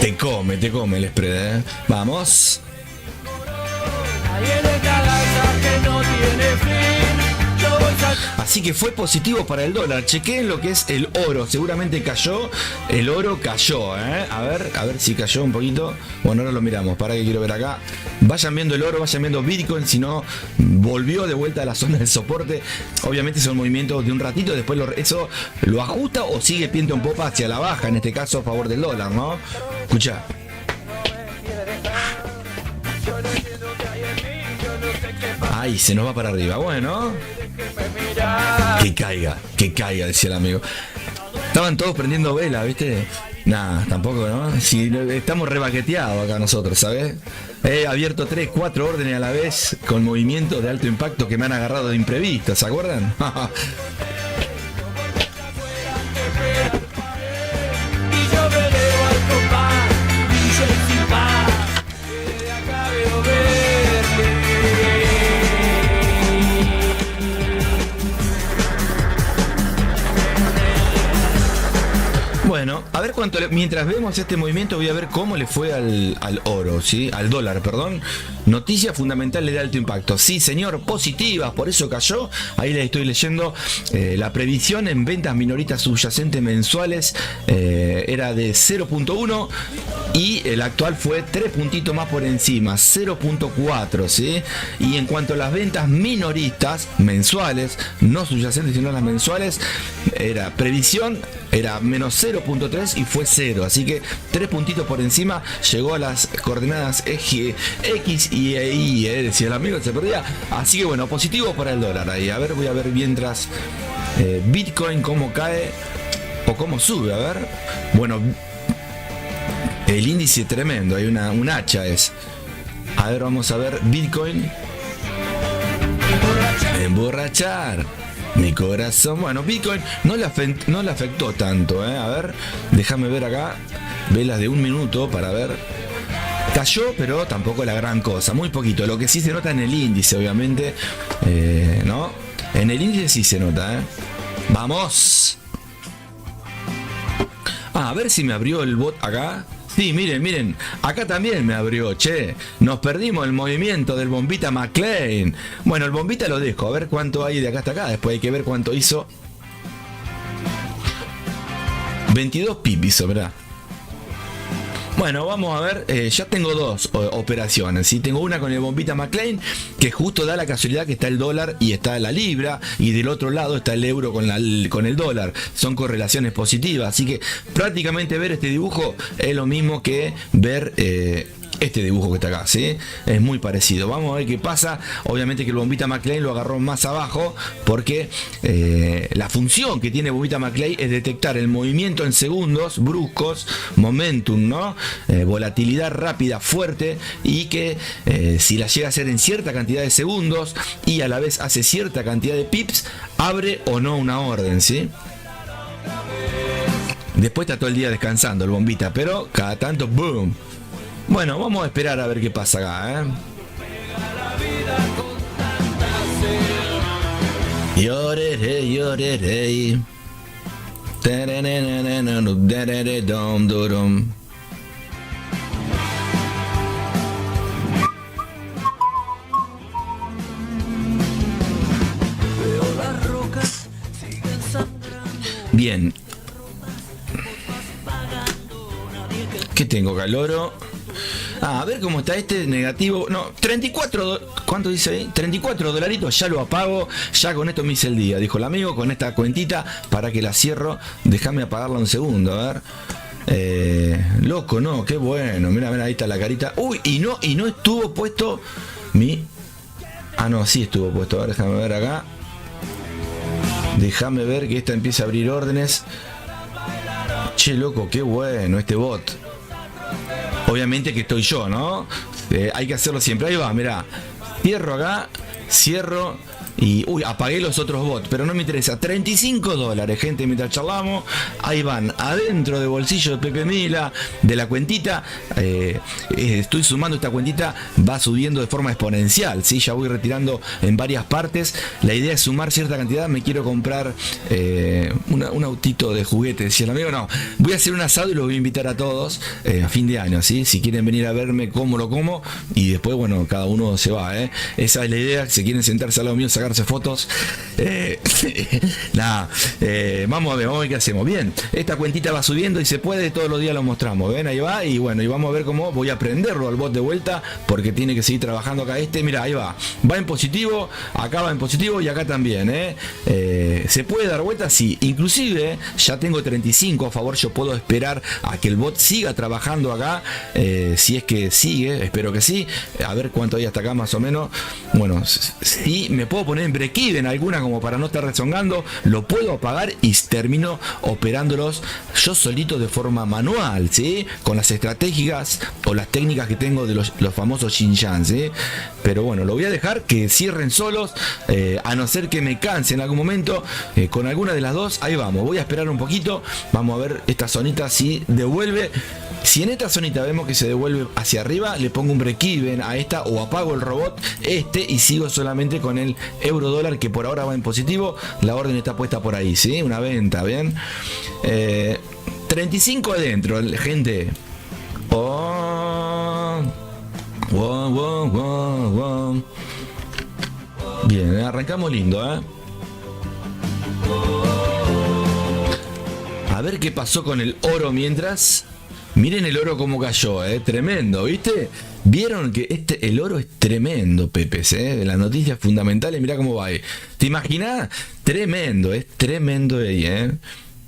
Te come el spread, Vamos. Así que fue positivo para el dólar. Chequeen lo que es el oro. Seguramente cayó. El oro cayó, A ver si cayó un poquito. Bueno, ahora lo miramos. Para que quiero ver acá. Vayan viendo el oro, vayan viendo Bitcoin. Si no, volvió de vuelta a la zona del soporte. Obviamente son movimientos de un ratito, después eso lo ajusta o sigue viento en popa hacia la baja, en este caso a favor del dólar, ¿no? Escucha. Ay, se nos va para arriba. Bueno, que caiga, decía el amigo. Estaban todos prendiendo vela, ¿viste? Nah, tampoco, ¿no? Si estamos rebaqueteados acá nosotros, ¿sabes? He abierto 3, 4 órdenes a la vez con movimientos de alto impacto que me han agarrado de imprevisto, ¿se acuerdan? Bueno, a ver cuánto mientras vemos este movimiento voy a ver cómo le fue al oro, ¿sí? Al dólar, perdón. Noticias fundamentales de alto impacto. Sí, señor, positivas, por eso cayó. Ahí les estoy leyendo. La previsión en ventas minoristas subyacentes mensuales era de 0.1 y el actual fue 3 puntitos más por encima, 0.4, ¿sí? Y en cuanto a las ventas minoristas mensuales, no subyacentes sino las mensuales, era previsión, era menos 0.3 y fue 0, así que 3 puntitos por encima, llegó a las coordenadas eje X y Y, decía el amigo, se perdía. Así que bueno, positivo para el dólar ahí. A ver, voy a ver mientras Bitcoin cómo cae o cómo sube, a ver. Bueno, el índice tremendo, hay un hacha es. A ver, vamos a ver Bitcoin. Emborrachar mi corazón. Bueno, Bitcoin no le afectó tanto, A ver, déjame ver acá. Velas de 1 minuto para ver. Cayó, pero tampoco la gran cosa. Muy poquito. Lo que sí se nota en el índice, obviamente. ¿No? En el índice sí se nota, ¡Vamos! A ver si me abrió el bot acá. Sí, miren, acá también me abrió, che. Nos perdimos el movimiento del Bombita McLean. Bueno, el Bombita lo dejo, a ver cuánto hay de acá hasta acá. Después hay que ver cuánto hizo. 22 pip hizo, ¿verdad? Bueno, vamos a ver, ya tengo 2 operaciones, ¿sí? Tengo una con el Bombita McLean, que justo da la casualidad que está el dólar y está la libra, y del otro lado está el euro con el dólar. Son correlaciones positivas, así que prácticamente ver este dibujo es lo mismo que ver este dibujo que está acá, ¿sí? Es muy parecido. Vamos a ver qué pasa. Obviamente que el Bombita McLean lo agarró más abajo porque la función que tiene Bombita McLean es detectar el movimiento en segundos bruscos, momentum, ¿no? Volatilidad rápida, fuerte, y que si la llega a hacer en cierta cantidad de segundos y a la vez hace cierta cantidad de pips, abre o no una orden, ¿sí? Después está todo el día descansando el Bombita, pero cada tanto, ¡boom! Bueno, vamos a esperar a ver qué pasa acá, Lloreré. Bien. ¿Qué tengo, caloro? A ver cómo está este negativo. No, 34. ¿Cuánto dice ahí? 34 dolaritos, ya lo apago. Ya con esto me hice el día, dijo el amigo, con esta cuentita. Para que la cierro, déjame apagarla un segundo, a ver. Loco, no, qué bueno. Mira, ahí está la carita. Uy, y no estuvo puesto mi. Ah, no, sí estuvo puesto. A ver, déjame ver acá. Déjame ver que esta empieza a abrir órdenes. Che, loco, qué bueno este bot. Obviamente que estoy yo, ¿no? Hay que hacerlo siempre. Ahí va, mirá. Cierro acá, cierro y... Uy, apagué los otros bots, pero no me interesa. 35 dólares, gente, mientras charlamos. Ahí van, adentro del bolsillo de Pepe Mila, de la cuentita. Estoy sumando esta cuentita, va subiendo de forma exponencial, ¿sí? Ya voy retirando en varias partes. La idea es sumar cierta cantidad. Me quiero comprar un autito de juguete, decía el amigo. No, voy a hacer un asado y los voy a invitar a todos a fin de año, ¿sí? Si quieren venir a verme cómo lo como, y después, bueno, cada uno se va, Esa es la idea. Si quieren sentarse al lado mío, sacar sacarse fotos. Nada, vamos a ver qué hacemos. Bien, esta cuentita va subiendo y se puede, todos los días lo mostramos. Ven, ahí va, y bueno, y vamos a ver cómo voy a prenderlo al bot de vuelta, porque tiene que seguir trabajando acá. Mira, ahí va en positivo, acá va en positivo y acá también. ¿Se puede dar vuelta? Sí, inclusive ya tengo 35 a favor. Yo puedo esperar a que el bot siga trabajando acá, si es que sigue, espero que sí. A ver cuánto hay hasta acá más o menos. Bueno, si me puedo poner en break-even alguna como para no estar rezongando, lo puedo apagar y termino operándolos yo solito de forma manual, ¿sí? Con las estratégicas o las técnicas que tengo de los famosos Xinjiang, ¿sí? Pero bueno, lo voy a dejar que cierren solos, a no ser que me canse en algún momento, con alguna de las dos. Ahí vamos, voy a esperar un poquito, vamos a ver esta zonita si devuelve. Si en esta zonita vemos que se devuelve hacia arriba, le pongo un break-even a esta o apago el robot y sigo solamente con el euro dólar, que por ahora va en positivo. La orden está puesta por ahí, ¿sí? Una venta, ¿bien? 35 adentro, gente. Bien, arrancamos lindo, ¿eh? A ver qué pasó con el oro mientras. Miren el oro como cayó, tremendo, ¿viste? Vieron que el oro es tremendo, Pepes, las noticias fundamentales, mirá cómo va ahí. ¿Te imaginás? Tremendo, es tremendo ahí,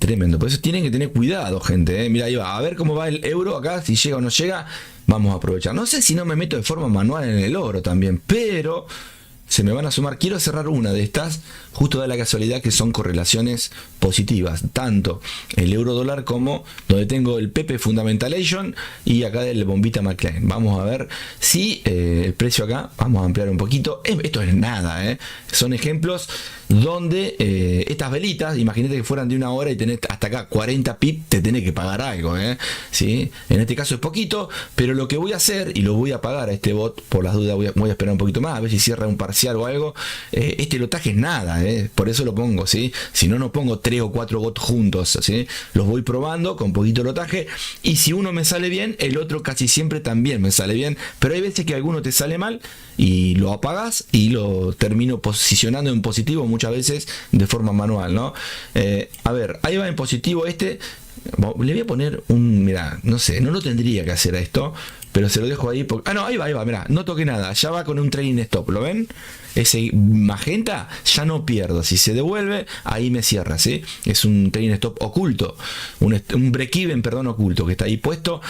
tremendo. Por eso tienen que tener cuidado, gente, Mira, ahí va, a ver cómo va el euro acá, si llega o no llega, vamos a aprovechar. No sé si no me meto de forma manual en el oro también, pero se me van a sumar. Quiero cerrar una de estas, justo de la casualidad que son correlaciones positivas, tanto el euro dólar como donde tengo el Pepe Fundamentalation y acá el Bombita McLean. Vamos a ver si el precio acá, vamos a ampliar un poquito. Esto es nada, son ejemplos donde estas velitas, imagínate que fueran de una hora y tenés hasta acá 40 pip, te tenés que pagar algo, ¿sí? En este caso es poquito, pero lo que voy a hacer, y lo voy a pagar a este bot, por las dudas voy a esperar un poquito más, a ver si cierra un parcial o algo. Este lotaje es nada, por eso lo pongo, ¿sí? Si no, no pongo 3 o 4 bots juntos, ¿sí? Los voy probando con poquito lotaje, y si uno me sale bien, el otro casi siempre también me sale bien, pero hay veces que alguno te sale mal y lo apagas y lo termino posicionando en positivo muchas veces de forma manual, ¿no? A ver, ahí va en positivo le voy a poner mira, no sé, no lo tendría que hacer a esto, pero se lo dejo ahí porque, no, ahí va, mira, no toque nada, ya va con un trading stop, ¿lo ven? Ese magenta ya no pierdo, si se devuelve ahí me cierra, ¿sí? Es un trading stop oculto, un break-even, perdón, oculto, que está ahí puesto,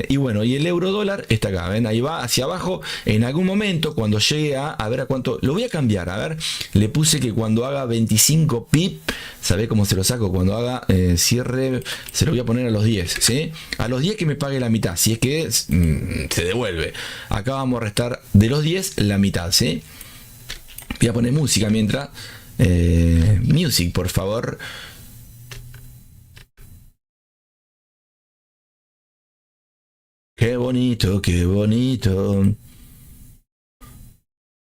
y bueno, y el euro dólar está acá, ¿ven? Ahí va hacia abajo. En algún momento cuando llegue a ver a cuánto, lo voy a cambiar, a ver, le puse que cuando haga 25 pip, ¿sabés cómo se lo saco? Cuando haga cierre, se lo voy a poner a los 10, ¿sí? A los 10 que me pague la mitad, si es que se devuelve. Acá vamos a restar de los 10 la mitad, ¿sí? Voy a poner música mientras. Music, por favor. Qué bonito, qué bonito.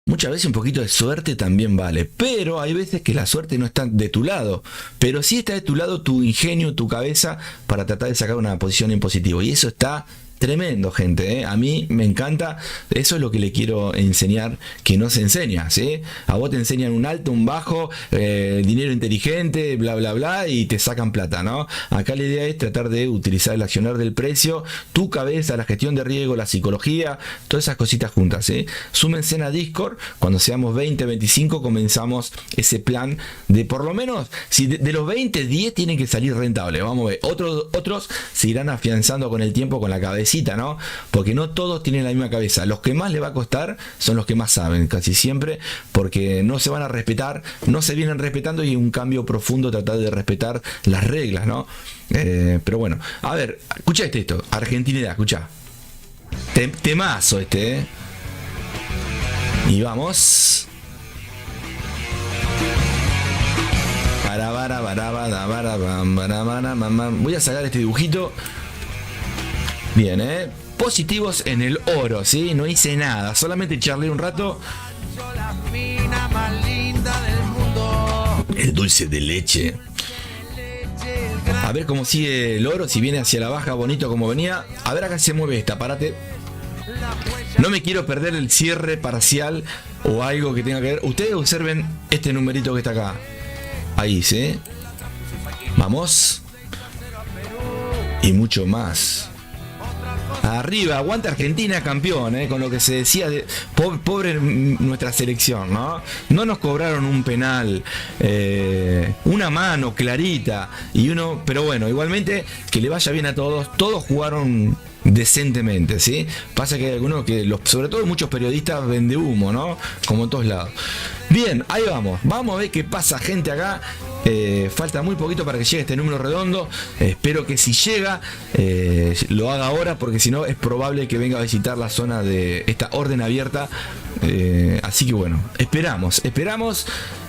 Muchas veces un poquito de suerte también vale, pero hay veces que la suerte no está de tu lado, pero sí está de tu lado tu ingenio, tu cabeza para tratar de sacar una posición en positivo, y eso está tremendo, gente, a mí me encanta. Eso es lo que le quiero enseñar, que no se enseña, ¿sí? A vos te enseñan un alto, un bajo, dinero inteligente, bla bla bla, y te sacan plata, ¿no? Acá la idea es tratar de utilizar el accionar del precio, tu cabeza, la gestión de riesgo, la psicología, todas esas cositas juntas, ¿sí? Súmense a Discord, cuando seamos 20, 25 comenzamos ese plan de por lo menos, si de los 20, 10 tienen que salir rentables, vamos a ver, otros se irán afianzando con el tiempo, con la cabeza, ¿no? Porque no todos tienen la misma cabeza. Los que más le va a costar son los que más saben, casi siempre, porque no se van a respetar, no se vienen respetando, y un cambio profundo tratar de respetar las reglas, ¿no? Pero bueno, a ver, escucha esto, argentinidad, escucha. Temazo y vamos. Voy a sacar este dibujito. Bien, positivos en el oro, ¿sí? No hice nada, solamente charlé un rato. El dulce de leche. A ver cómo sigue el oro, si viene hacia la baja bonito como venía. A ver, acá se mueve esta, parate. No me quiero perder el cierre parcial o algo que tenga que ver. Ustedes observen este numerito que está acá. Ahí, ¿sí? Vamos. Y mucho más. Arriba, aguanta Argentina campeón, con lo que se decía de pobre nuestra selección, ¿no? No nos cobraron un penal, una mano clarita y uno, pero bueno, igualmente que le vaya bien a todos jugaron decentemente, ¿sí? Pasa que hay algunos que, sobre todo muchos periodistas vende humo, ¿no? Como en todos lados. Bien, ahí vamos a ver qué pasa, gente, acá. Falta muy poquito para que llegue este número redondo. Espero que si llega lo haga ahora, porque si no es probable que venga a visitar la zona de esta orden abierta. Así que bueno, esperamos.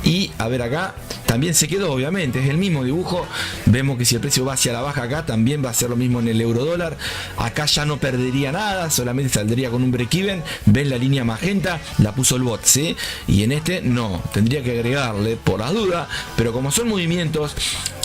Y a ver, acá también se quedó, obviamente, es el mismo dibujo. Vemos que si el precio va hacia la baja acá, también va a ser lo mismo en el euro dólar. Acá ya no perdería nada, solamente saldría con un break-even. Ven la línea magenta, la puso el bot, ¿sí? Y en este no, tendría que agregarle por las dudas, pero como son movimientos,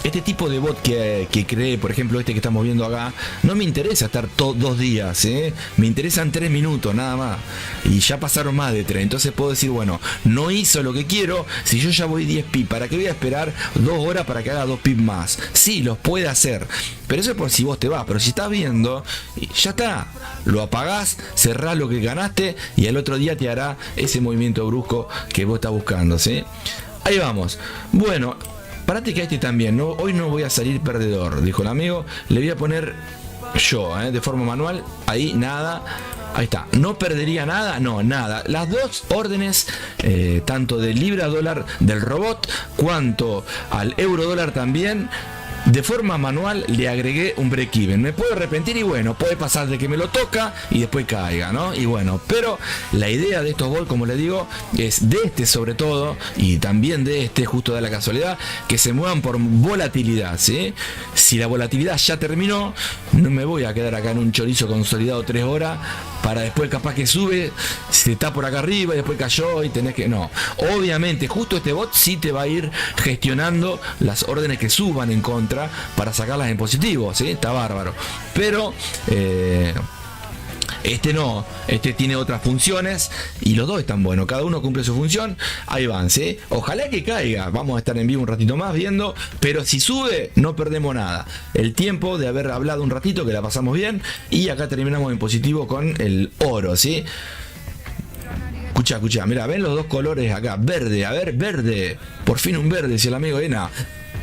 este tipo de bot que cree, por ejemplo este que estamos viendo acá, no me interesa estar 2 días, me interesan 3 minutos nada más, y ya pasaron más de 3, entonces puedo decir, bueno, no hizo lo que quiero. Si yo ya voy 10 pips, ¿para qué voy a esperar 2 horas para que haga 2 pips más? Sí, los puede hacer, pero eso es por si vos te vas. Pero si estás viendo, ya está, lo apagás, cerrás lo que ganaste y al otro día te hará ese movimiento brusco que vos estás buscando, ¿sí? Ahí vamos. Bueno, parate que a este también, ¿no? Hoy no voy a salir perdedor, dijo el amigo. Le voy a poner yo, de forma manual. Ahí, nada. Ahí está. ¿No perdería nada? No, nada. Las dos órdenes, tanto del libra dólar del robot, cuanto al euro dólar también, de forma manual le agregué un break-even. Me puedo arrepentir y bueno, puede pasar de que me lo toca y después caiga, ¿no? Y bueno, pero la idea de estos bots, como les digo, es de este sobre todo, y también de este, justo de la casualidad, que se muevan por volatilidad, ¿sí? Si la volatilidad ya terminó, no me voy a quedar acá en un chorizo consolidado 3 horas para después capaz que sube, se está por acá arriba y después cayó y tenés que... No, obviamente justo este bot sí te va a ir gestionando las órdenes que suban en contra para sacarlas en positivo, ¿sí? Está bárbaro. Pero este no, este tiene otras funciones y los dos están buenos, cada uno cumple su función. Ahí van, ¿sí? Ojalá que caiga, vamos a estar en vivo un ratito más viendo, pero si sube no perdemos nada, el tiempo de haber hablado un ratito, que la pasamos bien, y acá terminamos en positivo con el oro, ¿sí? Escucha, mira, ven los dos colores acá, verde, a ver, verde, por fin un verde, si el amigo Ena.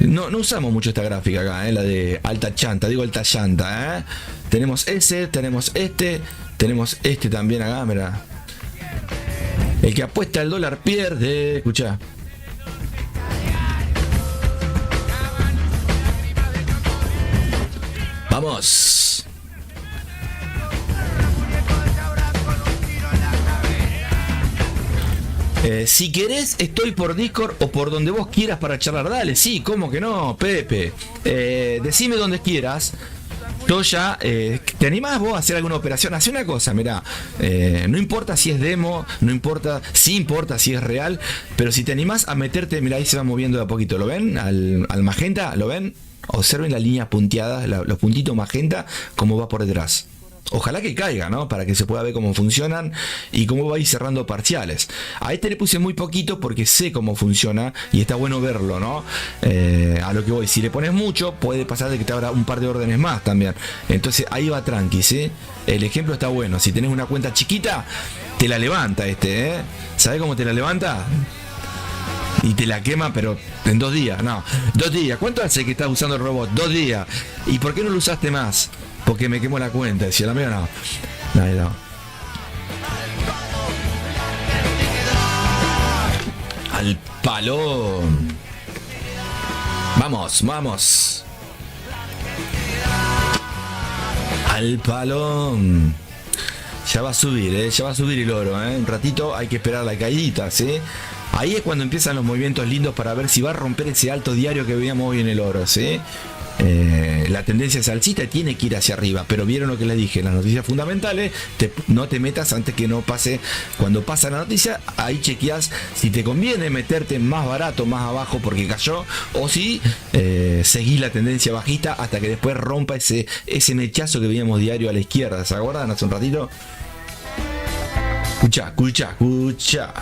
No usamos mucho esta gráfica acá, la de alta llanta, alta llanta, Tenemos ese, tenemos este también acá, mira. El que apuesta al dólar pierde, escucha. Vamos. Si querés, estoy por Discord o por donde vos quieras para charlar. Dale, sí, ¿cómo que no, Pepe? Decime donde quieras. Yo ya, ¿te animás vos a hacer alguna operación? Hacé una cosa, mirá, no importa si es demo, no importa, sí importa si es real, pero si te animás a meterte, mirá, ahí se va moviendo de a poquito, ¿lo ven? Al magenta, ¿lo ven? Observen las líneas punteadas, los puntitos magenta, cómo va por detrás. Ojalá que caiga, ¿no? Para que se pueda ver cómo funcionan y cómo va a ir cerrando parciales. A este le puse muy poquito porque sé cómo funciona y está bueno verlo, ¿no? A lo que voy, si le pones mucho, puede pasar de que te abra un par de órdenes más también. Entonces ahí va tranqui, ¿sí? El ejemplo está bueno. Si tenés una cuenta chiquita, te la levanta este, ¿eh? ¿Sabés cómo te la levanta? Y te la quema, pero en 2 días, no. 2 días. ¿Cuánto hace que estás usando el robot? 2 días. ¿Y por qué no lo usaste más? Porque me quemó la cuenta, si a la mía no. No. Al palo. Vamos. Al palo. Ya va a subir, ya va a subir el oro, Un ratito hay que esperar la caídita, ¿sí? Ahí es cuando empiezan los movimientos lindos para ver si va a romper ese alto diario que veíamos hoy en el oro, ¿sí? La tendencia es alcista y tiene que ir hacia arriba, pero vieron lo que les dije, las noticias fundamentales, no te metas antes que no pase. Cuando pasa la noticia, ahí chequeas si te conviene meterte más barato, más abajo porque cayó, o si seguís la tendencia bajista hasta que después rompa ese mechazo que veíamos diario a la izquierda. ¿Se acuerdan hace un ratito? Escucha, escucha, escucha.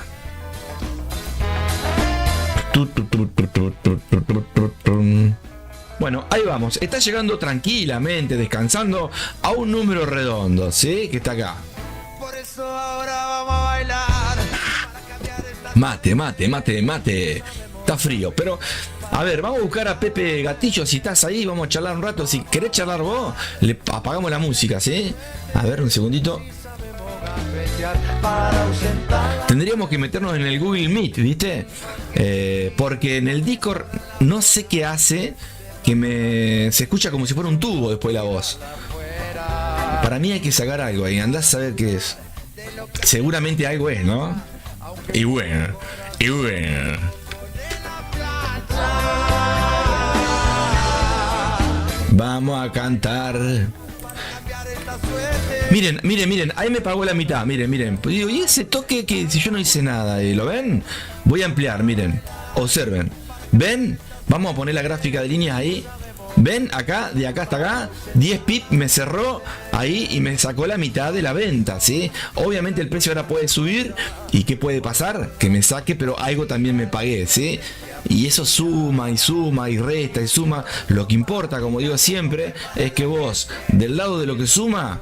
Bueno, ahí vamos. Está llegando tranquilamente, descansando a un número redondo, ¿sí? Que está acá. Por eso ahora vamos a bailar. Mate, mate, mate, mate. Está frío, pero... A ver, vamos a buscar a Pepe Gatillo. Si estás ahí, vamos a charlar un rato. Si querés charlar vos, le apagamos la música, ¿sí? A ver, un segundito. Tendríamos que meternos en el Google Meet, ¿viste? Porque en el Discord no sé qué hace, que se escucha como si fuera un tubo después de la voz. Para mí hay que sacar algo ahí, andás a saber qué es. Seguramente algo es, ¿no? Y bueno. Vamos a cantar. Miren, ahí me pagó la mitad, miren. Digo, ¿y ese toque que si yo no hice nada? ¿Lo ven? Voy a ampliar, miren. Observen. ¿Ven? Vamos a poner la gráfica de líneas ahí. ¿Ven? Acá, de acá hasta acá, 10 pip me cerró ahí y me sacó la mitad de la venta, ¿sí? Obviamente el precio ahora puede subir. ¿Y qué puede pasar? Que me saque, pero algo también me pagué, ¿sí? Y eso suma y resta y suma. Lo que importa, como digo siempre, es que vos, del lado de lo que suma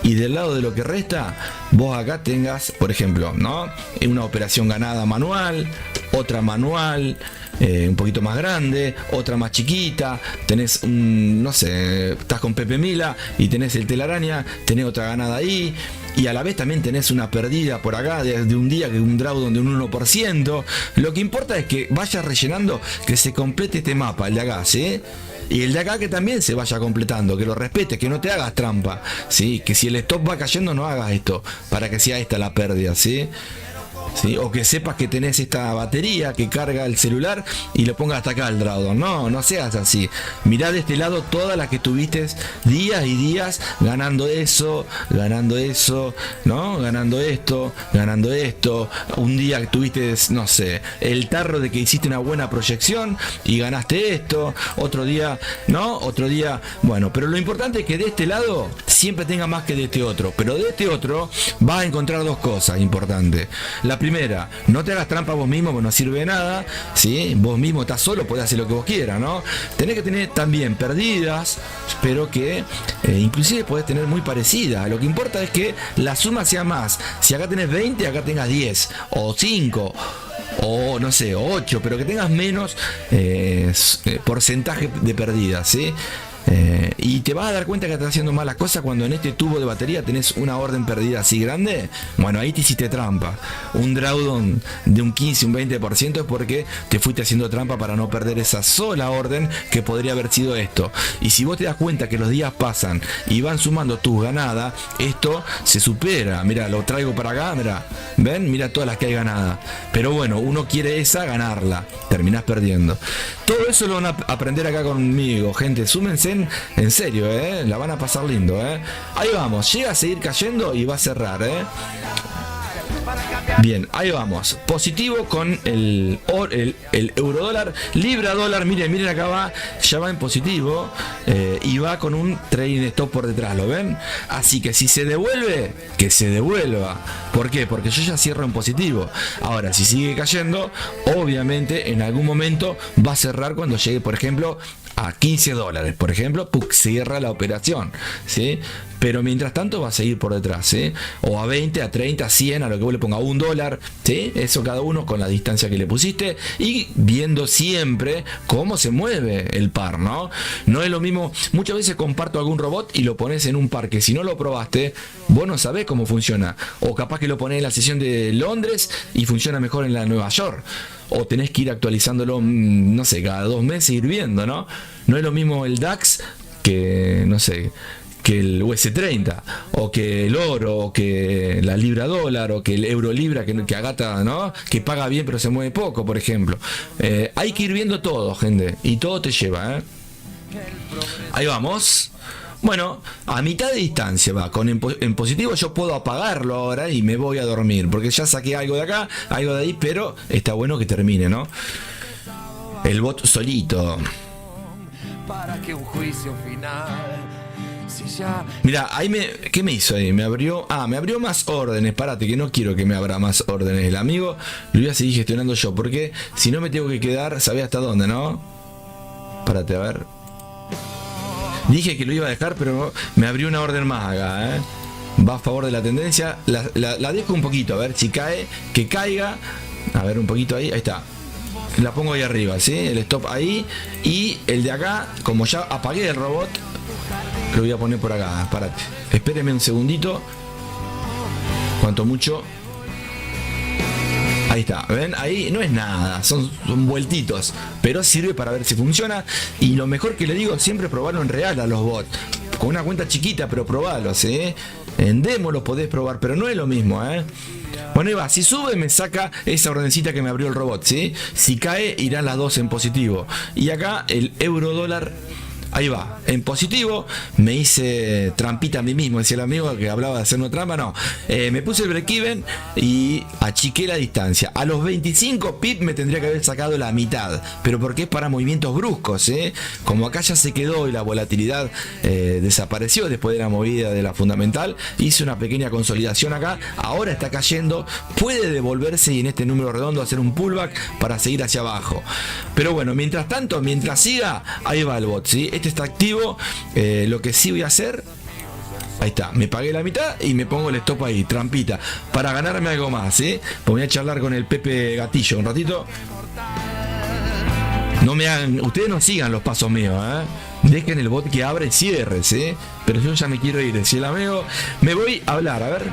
y del lado de lo que resta, vos acá tengas, por ejemplo, ¿no? Una operación ganada manual, otra manual, un poquito más grande, otra más chiquita, tenés no sé, estás con Pepe Mila y tenés el telaraña, tenés otra ganada ahí, y a la vez también tenés una perdida por acá de un día, que un drawdown de un 1%. Lo que importa es que vayas rellenando, que se complete este mapa, el de acá, ¿sí? Y el de acá que también se vaya completando, que lo respetes, que no te hagas trampa, ¿sí? Que si el stop va cayendo no hagas esto, para que sea esta la pérdida, ¿sí? ¿Sí? O que sepas que tenés esta batería que carga el celular y lo pongas hasta acá el drawdown. No seas así. Mirá de este lado todas las que tuviste días y días ganando eso, ¿no? Ganando esto. Un día que tuviste, no sé, el tarro de que hiciste una buena proyección y ganaste esto. Otro día, ¿no? Bueno, pero lo importante es que de este lado siempre tenga más que de este otro. Pero de este otro vas a encontrar dos cosas importantes. La primera, no te hagas trampa vos mismo, porque no sirve de nada, ¿sí? Vos mismo estás solo, podés hacer lo que vos quieras, ¿no? Tenés que tener también perdidas, pero que inclusive podés tener muy parecidas. Lo que importa es que la suma sea más. Si acá tenés 20, acá tengas 10 o 5 o no sé, 8, pero que tengas menos porcentaje de pérdidas, ¿sí? Y te vas a dar cuenta que estás haciendo malas cosas cuando en este tubo de batería tenés una orden perdida así grande. Bueno, ahí te hiciste trampa. Un drawdown de un 15, un 20% es porque te fuiste haciendo trampa para no perder esa sola orden que podría haber sido esto. Y si vos te das cuenta que los días pasan y van sumando tus ganadas, esto se supera. Mira, lo traigo para acá, mira. ¿Ven? Mira todas las que hay ganadas. Pero bueno, uno quiere esa, ganarla. Terminás perdiendo. Todo eso lo van a aprender acá conmigo, gente. Súmense en serio, la van a pasar lindo, Ahí vamos, llega a seguir cayendo y va a cerrar, Bien, ahí vamos. Positivo con el euro dólar, libra dólar. Miren acá va, ya va en positivo, y va con un trading stop por detrás, ¿lo ven? Así que si se devuelve, que se devuelva. ¿Por qué? Porque yo ya cierro en positivo. Ahora, si sigue cayendo, obviamente en algún momento va a cerrar cuando llegue, por ejemplo, a $15, por ejemplo, cierra la operación, ¿sí? Pero mientras tanto va a seguir por detrás, ¿sí? O a 20, a 30, a 100, a lo que vos le ponga $1, ¿sí? Eso cada uno con la distancia que le pusiste y viendo siempre cómo se mueve el par, ¿no? No es lo mismo, muchas veces comparto algún robot y lo pones en un par que si no lo probaste, vos no sabés cómo funciona. O capaz que lo ponés en la sesión de Londres y funciona mejor en la de Nueva York. O tenés que ir actualizándolo, no sé, cada 2 meses ir viendo, ¿no? No es lo mismo el DAX que, no sé, que el US30, o que el oro, o que la libra dólar, o que el euro libra que agata, ¿no? Que paga bien pero se mueve poco, por ejemplo. Hay que ir viendo todo, gente, y todo te lleva, Ahí vamos. Bueno, a mitad de distancia va, en positivo yo puedo apagarlo ahora y me voy a dormir, porque ya saqué algo de acá, algo de ahí, pero está bueno que termine, ¿no? El bot solito. Para que un juicio final Si ya Mira, ahí ¿qué me hizo ahí? Me abrió más órdenes. Párate, que no quiero que me abra más órdenes el amigo. Lo voy a seguir gestionando yo, porque si no me tengo que quedar, ¿sabés hasta dónde, no? Párate, a ver. Dije que lo iba a dejar, pero me abrió una orden más acá, ¿eh? Va a favor de la tendencia. La dejo un poquito, a ver si cae. Que caiga. A ver, un poquito ahí. Ahí está. La pongo ahí arriba, ¿sí? El stop ahí. Y el de acá, como ya apagué el robot, lo voy a poner por acá. Párate. Espéreme un segundito. Cuanto mucho. Ahí está, ¿ven? Ahí no es nada, son vueltitos, pero sirve para ver si funciona. Y lo mejor que le digo, siempre probarlo en real a los bots. Con una cuenta chiquita, pero probalos, ¿eh? En demo los podés probar, pero no es lo mismo, ¿eh? Bueno, ahí va, si sube me saca esa ordencita que me abrió el robot, ¿sí? Si cae, irán las dos en positivo. Y acá el euro dólar. Ahí va, en positivo. Me hice trampita a mí mismo, decía el amigo que hablaba de hacernos trampa. No, me puse el break-even y achiqué la distancia. A los 25 pip me tendría que haber sacado la mitad, pero porque es para movimientos bruscos, ¿eh? Como acá ya se quedó y la volatilidad desapareció después de la movida de la fundamental, hice una pequeña consolidación acá. Ahora está cayendo, puede devolverse y en este número redondo hacer un pullback para seguir hacia abajo. Pero bueno, mientras tanto, mientras siga, ahí va el bot, ¿sí? Este está activo. Lo que sí voy a hacer, ahí está, me pagué la mitad y me pongo el stop ahí, trampita, para ganarme algo más, ¿sí? Voy a charlar con el Pepe Gatillo un ratito. No me hagan, ustedes no sigan los pasos míos, ¿eh? Dejen el bot que abra y cierre, ¿sí? Pero yo ya me quiero ir, decía el amigo. Me voy a hablar, a ver.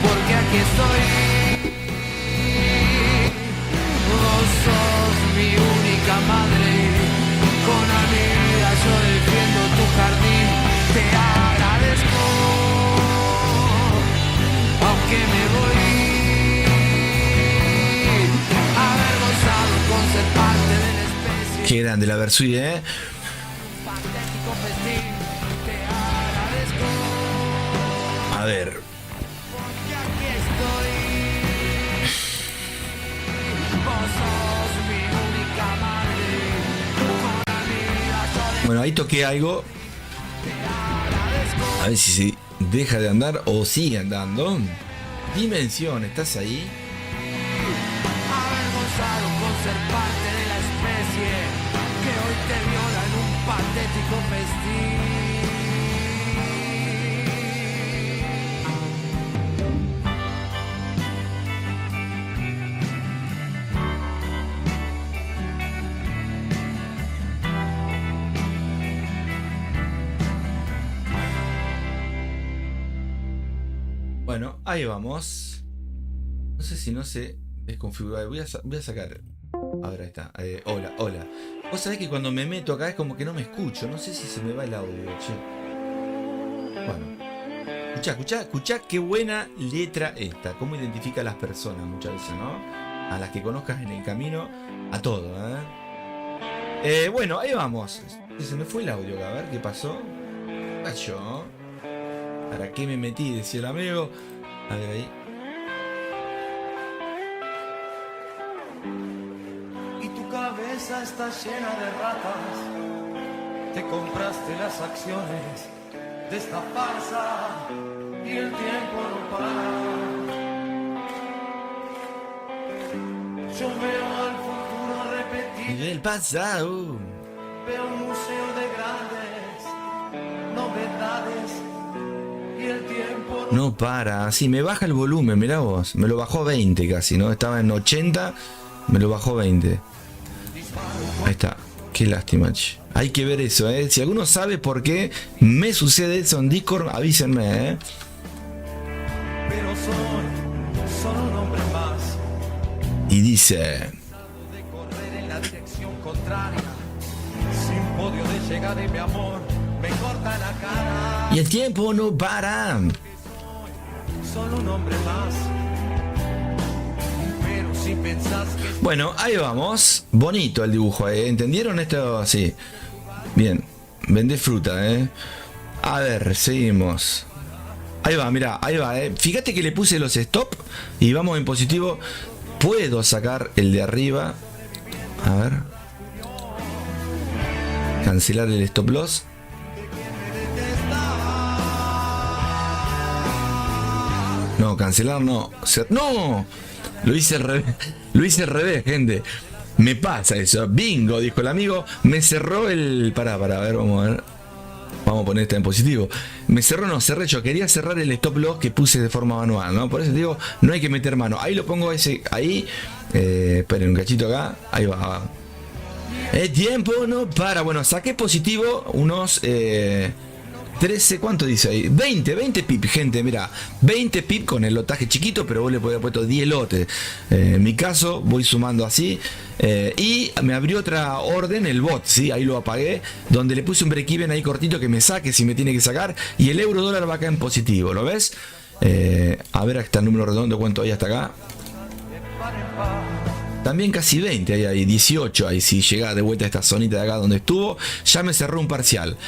porque aquí estoy. Vos sos mi única madre. Con la vida yo defiendo tu jardín. Te agradezco, aunque me voy. Avergonzado con ser parte de la especie. Qué grande la Versuit, ¿eh? Patético festín. Te agradezco, A ver. porque aquí estoy. Vos sos mi única madre. Con la vida yo Bueno, ahí toqué algo. A ver si deja de andar o sigue andando. Dimensión, ¿estás ahí? avergonzado con ser parte de la especie que hoy te viola en un patético festín. Bueno, ahí vamos. No sé si no se desconfigura. Voy a sacar. A ver, ahí está. Hola, hola. Vos sabés que cuando me meto acá es como que no me escucho. No sé si se me va el audio, che. Bueno. Escuchá qué buena letra esta. Cómo identifica a las personas muchas veces, ¿no? A las que conozcas en el camino. A todo, ¿eh? Bueno, ahí vamos. Se me fue el audio, a ver qué pasó. Yo. ¿Para qué me metí? Decía el amigo. A ver ahí. Y tu cabeza está llena de ratas. Te compraste las acciones de esta farsa y el tiempo no para. Yo veo al futuro repetir. Del pasado. Veo un museo de grandes novedades y el tiempo No para. Sí, me baja el volumen, mirá vos. Me lo bajó a 20 casi, ¿no? Estaba en 80, me lo bajó a 20. Ahí está. Qué lástima, che. Hay que ver eso, ¿eh? Si alguno sabe por qué me sucede eso en Discord, avísenme, ¿eh? pero soy solo un hombre más. Y dice... De correr en la dirección contraria, sin podio de llegar y mi amor me corta la cara. Y el tiempo no para. Solo un hombre más. Pero si pensás que Bueno, ahí vamos. Bonito el dibujo, ¿eh? ¿Entendieron esto? Sí. Bien. Vendé fruta, ¿eh? A ver, seguimos. Ahí va, mira, ahí va, ¿eh? Fíjate que le puse los stop y vamos en positivo. Puedo sacar el de arriba. A ver. Cancelar el stop loss. No, cancelar no. ¡No! Lo hice al revés. Lo hice al revés, gente. Me pasa eso. Bingo, dijo el amigo. Me cerró el... Pará, a ver, vamos a ver. Vamos a poner esta en positivo. Me cerró, no, cerré yo. Quería cerrar el stop loss que puse de forma manual, ¿no? Por eso digo, no hay que meter mano. Ahí lo pongo ese, ahí. Esperen un cachito acá. Ahí va. El tiempo no para. Bueno, saqué positivo unos 13, ¿cuánto dice ahí? 20 pip, gente, mira. 20 pip con el lotaje chiquito, pero vos le podés haber puesto 10 lotes. En mi caso, voy sumando así. Y me abrió otra orden, el bot, ¿sí? Ahí lo apagué, donde le puse un break-even ahí cortito que me saque si me tiene que sacar. Y el euro dólar va acá en positivo, ¿lo ves? A ver, acá está el número redondo, ¿cuánto hay hasta acá? También casi 20, hay 18, ahí si llega de vuelta a esta zonita de acá donde estuvo, ya me cerró un parcial.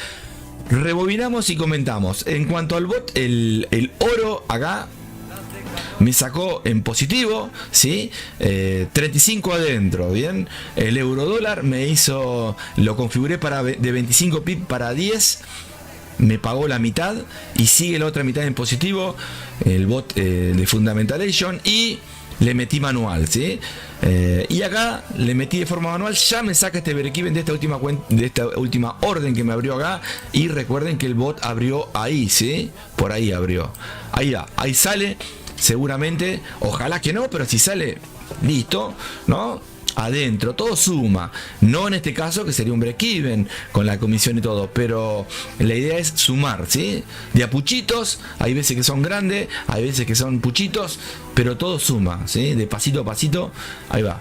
Rebobinamos y comentamos. En cuanto al bot, el oro acá me sacó en positivo, ¿sí? 35 adentro, ¿bien? El euro dólar me hizo, lo configuré de 25 pip para 10. Me pagó la mitad y sigue la otra mitad en positivo. El bot de Fundamentalation y le metí manual, ¿sí? Y acá le metí de forma manual. Ya me saca este break-even de esta última orden que me abrió acá. Y recuerden que el bot abrió ahí, ¿sí? Por ahí abrió. Ahí va, ahí sale. Seguramente, ojalá que no, pero si sale, listo, ¿no? Adentro, todo suma. No en este caso, que sería un break-even con la comisión y todo, pero la idea es sumar, ¿sí? De a puchitos, hay veces que son grandes, hay veces que son puchitos, pero todo suma, ¿sí? De pasito a pasito, ahí va.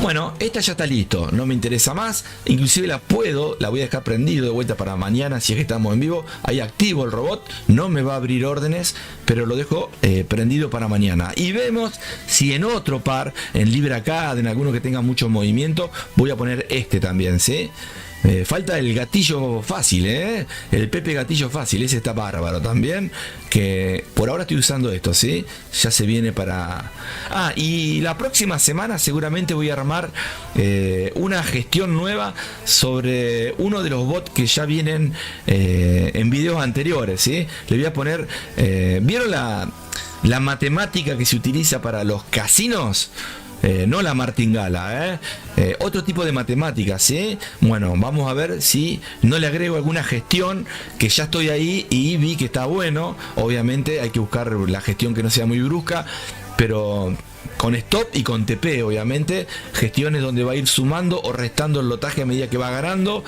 Bueno, esta ya está listo, no me interesa más, inclusive la voy a dejar prendido de vuelta para mañana si es que estamos en vivo. Ahí activo el robot, no me va a abrir órdenes, pero lo dejo prendido para mañana. Y vemos si en otro par, en Libra CAD, en alguno que tenga mucho movimiento, voy a poner este también, ¿sí? Falta el gatillo fácil, el Pepe gatillo fácil, ese está bárbaro también, que por ahora estoy usando esto, ¿sí? Ya se viene para... y la próxima semana seguramente voy a armar una gestión nueva sobre uno de los bots que ya vienen en videos anteriores, ¿sí? Le voy a poner... ¿Vieron la matemática que se utiliza para los casinos? No la martingala, otro tipo de matemáticas, ¿sí? Bueno, vamos a ver si no le agrego alguna gestión, que ya estoy ahí y vi que está bueno. Obviamente hay que buscar la gestión que no sea muy brusca, pero con stop y con TP, obviamente, gestiones donde va a ir sumando o restando el lotaje a medida que va ganando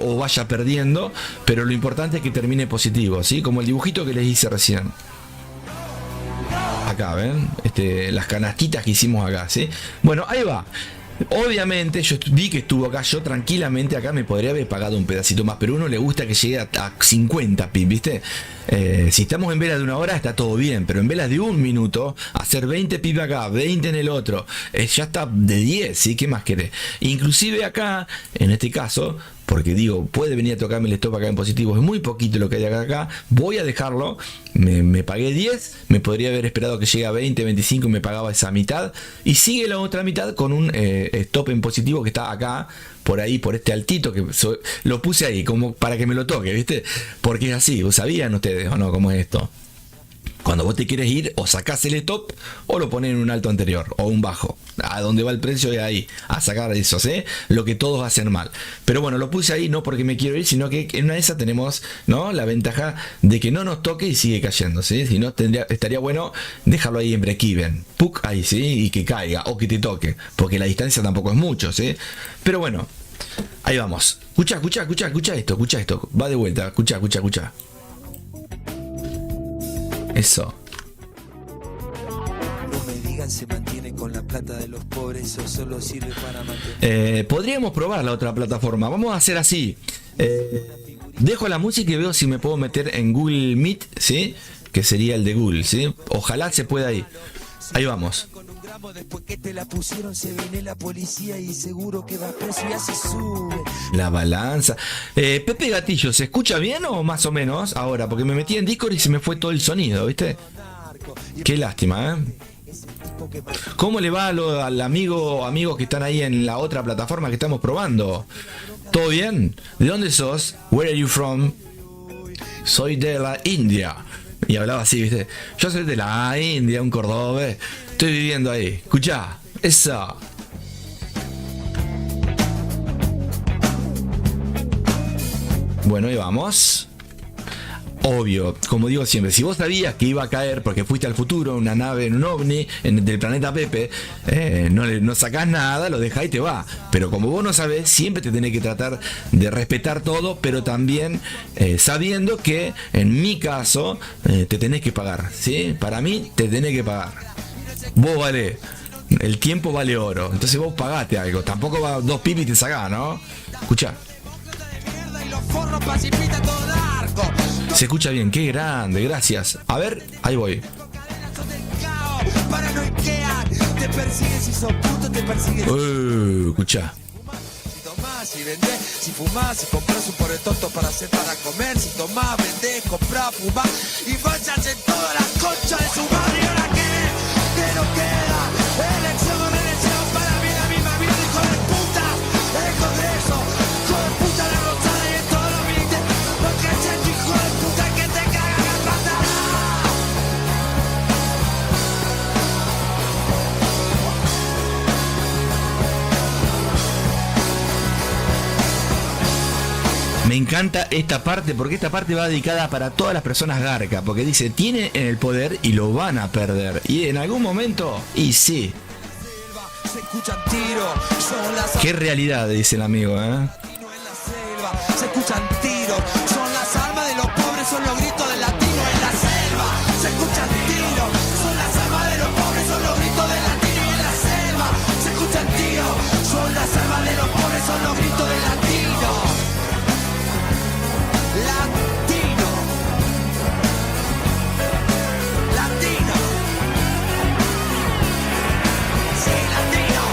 o vaya perdiendo, pero lo importante es que termine positivo, ¿sí? Como el dibujito que les hice recién. Acá, ¿ven? Las canastitas que hicimos acá, ¿sí? Bueno, ahí va. Obviamente yo vi que estuvo acá, yo tranquilamente acá me podría haber pagado un pedacito más, pero a uno le gusta que llegue a 50 pip, ¿viste? Si estamos en velas de una hora está todo bien, pero en velas de un minuto, hacer 20 pip acá, 20 en el otro, ya está de 10, ¿sí? ¿Qué más querés? Inclusive acá, en este caso, porque digo, puede venir a tocarme el stop acá en positivo, es muy poquito lo que hay acá, voy a dejarlo, me pagué 10, me podría haber esperado que llegue a 20, 25 y me pagaba esa mitad, y sigue la otra mitad con un stop en positivo que está acá, por ahí, por este altito, que lo puse ahí, como para que me lo toque, ¿viste? Porque es así, ¿sabían ustedes o no cómo es esto? Cuando vos te quieres ir, o sacás el stop o lo pones en un alto anterior o un bajo. A donde va el precio de ahí, a sacar eso, ¿sí? Lo que todos hacen mal. Pero bueno, lo puse ahí no porque me quiero ir, sino que en una de esas tenemos, ¿no?, la ventaja de que no nos toque y sigue cayendo, ¿sí? Si no, estaría bueno dejarlo ahí en break-even. Puc, ahí, ¿sí? Y que caiga o que te toque, porque la distancia tampoco es mucho, ¿sí? Pero bueno, ahí vamos. Escucha esto. Va de vuelta, escucha. Eso. No me digan se mantiene con la plata de los pobres, eso solo sirve para mantener. Podríamos probar la otra plataforma. Vamos a hacer así. Dejo la música y veo si me puedo meter en Google Meet, ¿sí? Que sería el de Google, ¿sí? Ojalá se pueda ir. Ahí vamos. Después que te la pusieron se viene la policía y seguro que va preso y ya se sube. La balanza. Pepe Gatillo, ¿se escucha bien o más o menos ahora? Porque me metí en Discord y se me fue todo el sonido, ¿viste? Qué lástima, ¿eh? ¿Cómo le va al amigos que están ahí en la otra plataforma que estamos probando? ¿Todo bien? ¿De dónde sos? Where are you from? Soy de la India. Y hablaba así, ¿viste? Yo soy de la India, un cordobés. Estoy viviendo ahí. Escuchá, esa. Bueno, ahí vamos. Obvio, como digo siempre, si vos sabías que iba a caer porque fuiste al futuro, una nave en un ovni del planeta Pepe, no sacás nada, lo dejás y te va. Pero como vos no sabés, siempre te tenés que tratar de respetar todo, pero también sabiendo que en mi caso te tenés que pagar, ¿sí? Para mí te tenés que pagar. Vos valés. El tiempo vale oro. Entonces vos pagate algo. Tampoco va 2 pipis y te sacás, ¿no? Escuchá. Se escucha bien, qué grande, gracias. A ver, ahí voy. Escucha. Si tomás, si vendés, si fumás, si compras un pobre tonto para hacer para comer, si tomás, vendés, comprás, fumás y vayas en todas las conchas de su madre. ¿Y ahora qué no queda? Elección o reelección para mí la misma vida, hijo de puta. El Congreso, hijo de puta, la rosada y en todos los ministerios. Porque es el hijo de puta que te caga la pata. Me encanta esta parte porque esta parte va dedicada para todas las personas garca, porque dice, tienen el poder y lo van a perder. Y en algún momento, y sí. Se escuchan tiros, son las Qué realidad, dice el amigo, ¿eh? en la selva, se escuchan tiros, son las almas de los pobres, son los gritos del latino en la selva, se escuchan tiros, son las almas de los pobres, son los gritos del latino en la selva, se escuchan tiros, son las almas de los pobres, son los gritos del latino. Latino. Latino. Sí, latino.